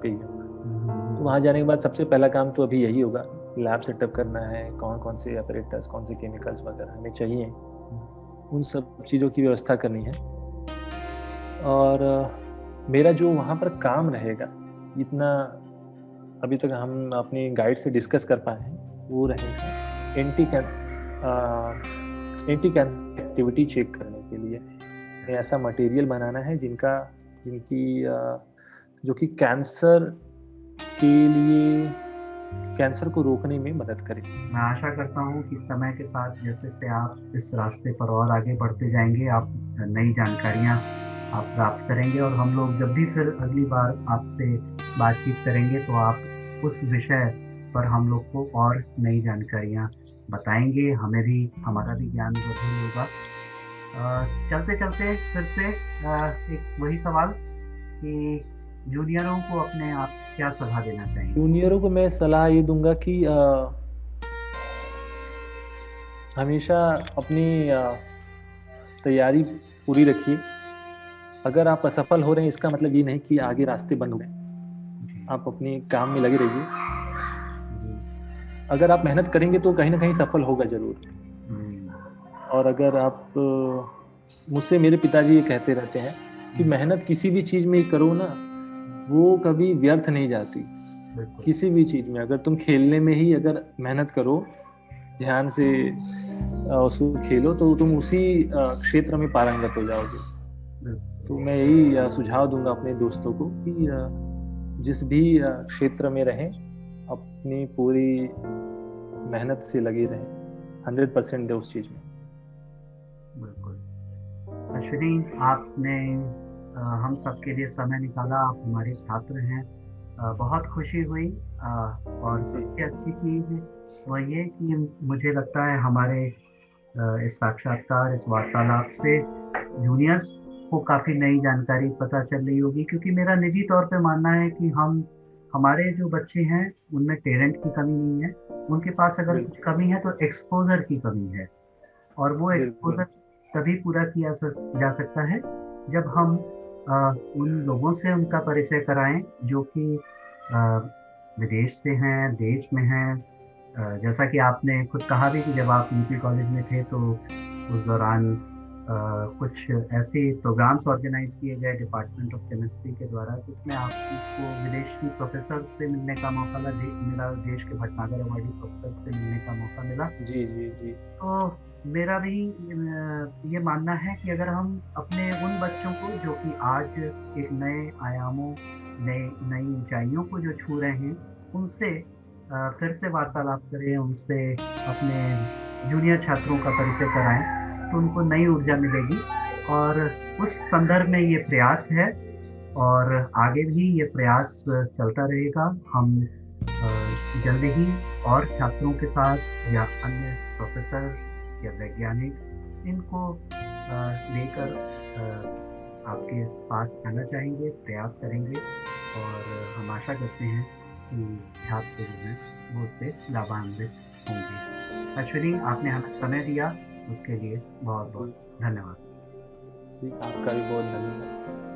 पे ही हूँ। हुँ, हुँ, तो हुँ, वहाँ जाने के बाद सबसे पहला काम तो अभी यही होगा, लैब सेटअप करना है, कौन कौन से ऑपरेटर्स, कौन से केमिकल्स वगैरह हमें चाहिए, हुँ, उन सब चीज़ों की व्यवस्था करनी है। और मेरा जो वहाँ पर काम रहेगा, इतना अभी तक हम अपनी गाइड से डिस्कस कर पाए हैं, वो रहेगा anti can anti cancer activity check करने के लिए। हमें ऐसा मटेरियल बनाना है जिनकी जो कि कैंसर के लिए कैंसर को रोकने में मदद करे। मैं आशा करता हूँ कि समय के साथ जैसे-जैसे आप इस रास्ते पर और आगे बढ़ते जाएँगे, आप नई जानकारियाँ आप प्राप्त करेंगे और हम लोग जब भी फिर अगली बार आपसे बातचीत करेंगे, तो आप उस विषय पर हम लोग को और नई जानकारियाँ बताएँगे, हमें भी हमारा भी ज्ञान वृद्धि होगा। चलते-चलते फिर से एक वही सवाल कि जूनियरों को अपने आप क्या सलाह देना चाहेंगे? जूनियरों को मैं सलाह ये दूंगा कि हमेशा अपनी तैयारी पूरी रखिए। अगर आप असफल हो रहे हैं इसका मतलब ये नहीं कि आगे रास्ते बंद हो गए। जी, आप अपने काम में लगे रहिए। जी। अगर आप मेहनत करेंगे तो कहीं ना कहीं सफल होगा जरूर। हुँ, और अगर आप मुझसे मेरे पिताजी ये कहते रहते हैं कि हुँ, मेहनत किसी भी चीज़ में करो ना, वो कभी व्यर्थ नहीं जाती। बिल्कुल। किसी भी चीज़ में अगर तुम खेलने में ही अगर मेहनत करो, ध्यान से उसको खेलो, तो तुम उसी क्षेत्र में पारंगत हो जाओगे। बिल्कुल। तो मैं यही सुझाव दूंगा अपने दोस्तों को कि जिस भी क्षेत्र में रहें, अपनी पूरी मेहनत से लगे रहें, 100% दे उस चीज़ में। बिल्कुल। अश्विनी, आपने हम सबके लिए समय निकाला, आप हमारे छात्र हैं। बहुत खुशी हुई और जी सबसे अच्छी चीज़ वो ये कि मुझे लगता है हमारे इस साक्षात्कार, इस वार्तालाप से जूनियर्स को काफ़ी नई जानकारी पता चल रही होगी क्योंकि मेरा निजी तौर पे मानना है कि हमारे जो बच्चे हैं, उनमें टैलेंट की कमी नहीं है। उनके पास अगर कुछ बिल्कुल कमी है तो एक्सपोज़र की कमी है। और वो बिल्कुल। एक्सपोज़र तभी पूरा किया जा सकता है जब हम उन लोगों से उनका परिचय कराएँ जो कि अ, विदेश से हैं, देश में हैं। जैसा कि आपने खुद कहा भी कि जब आप यूपी कॉलेज में थे तो उस दौरान कुछ ऐसे प्रोग्राम्स ऑर्गेनाइज़ किए गए डिपार्टमेंट ऑफ केमिस्ट्री के द्वारा जिसमें आपको विदेशी प्रोफ़ेसर से मिलने का मौका मिला, देश के भटनागर अवॉर्डी प्रोफ़ेसर से मिलने का मौका मिला। जी जी जी। तो मेरा भी ये मानना है कि अगर हम अपने उन बच्चों को जो कि आज एक नए आयामों, नई ऊँचाइयों को जो छू रहे हैं, उनसे फिर से वार्तालाप करें उनसे, अपने जूनियर छात्रों का परिचय कराएं, तो उनको नई ऊर्जा मिलेगी। और उस संदर्भ में ये प्रयास है, और आगे भी ये प्रयास चलता रहेगा। हम जल्द ही और छात्रों के साथ या अन्य प्रोफेसर या वैज्ञानिक इनको लेकर आपके पास आना चाहेंगे, प्रयास करेंगे, और हम आशा करते हैं कि छात्र जो हैं वो उससे लाभान्वित होंगे। अश्विनी, आपने हमें समय दिया, उसके लिए बहुत बहुत जी धन्यवाद। जी, आपका भी बहुत धन्यवाद।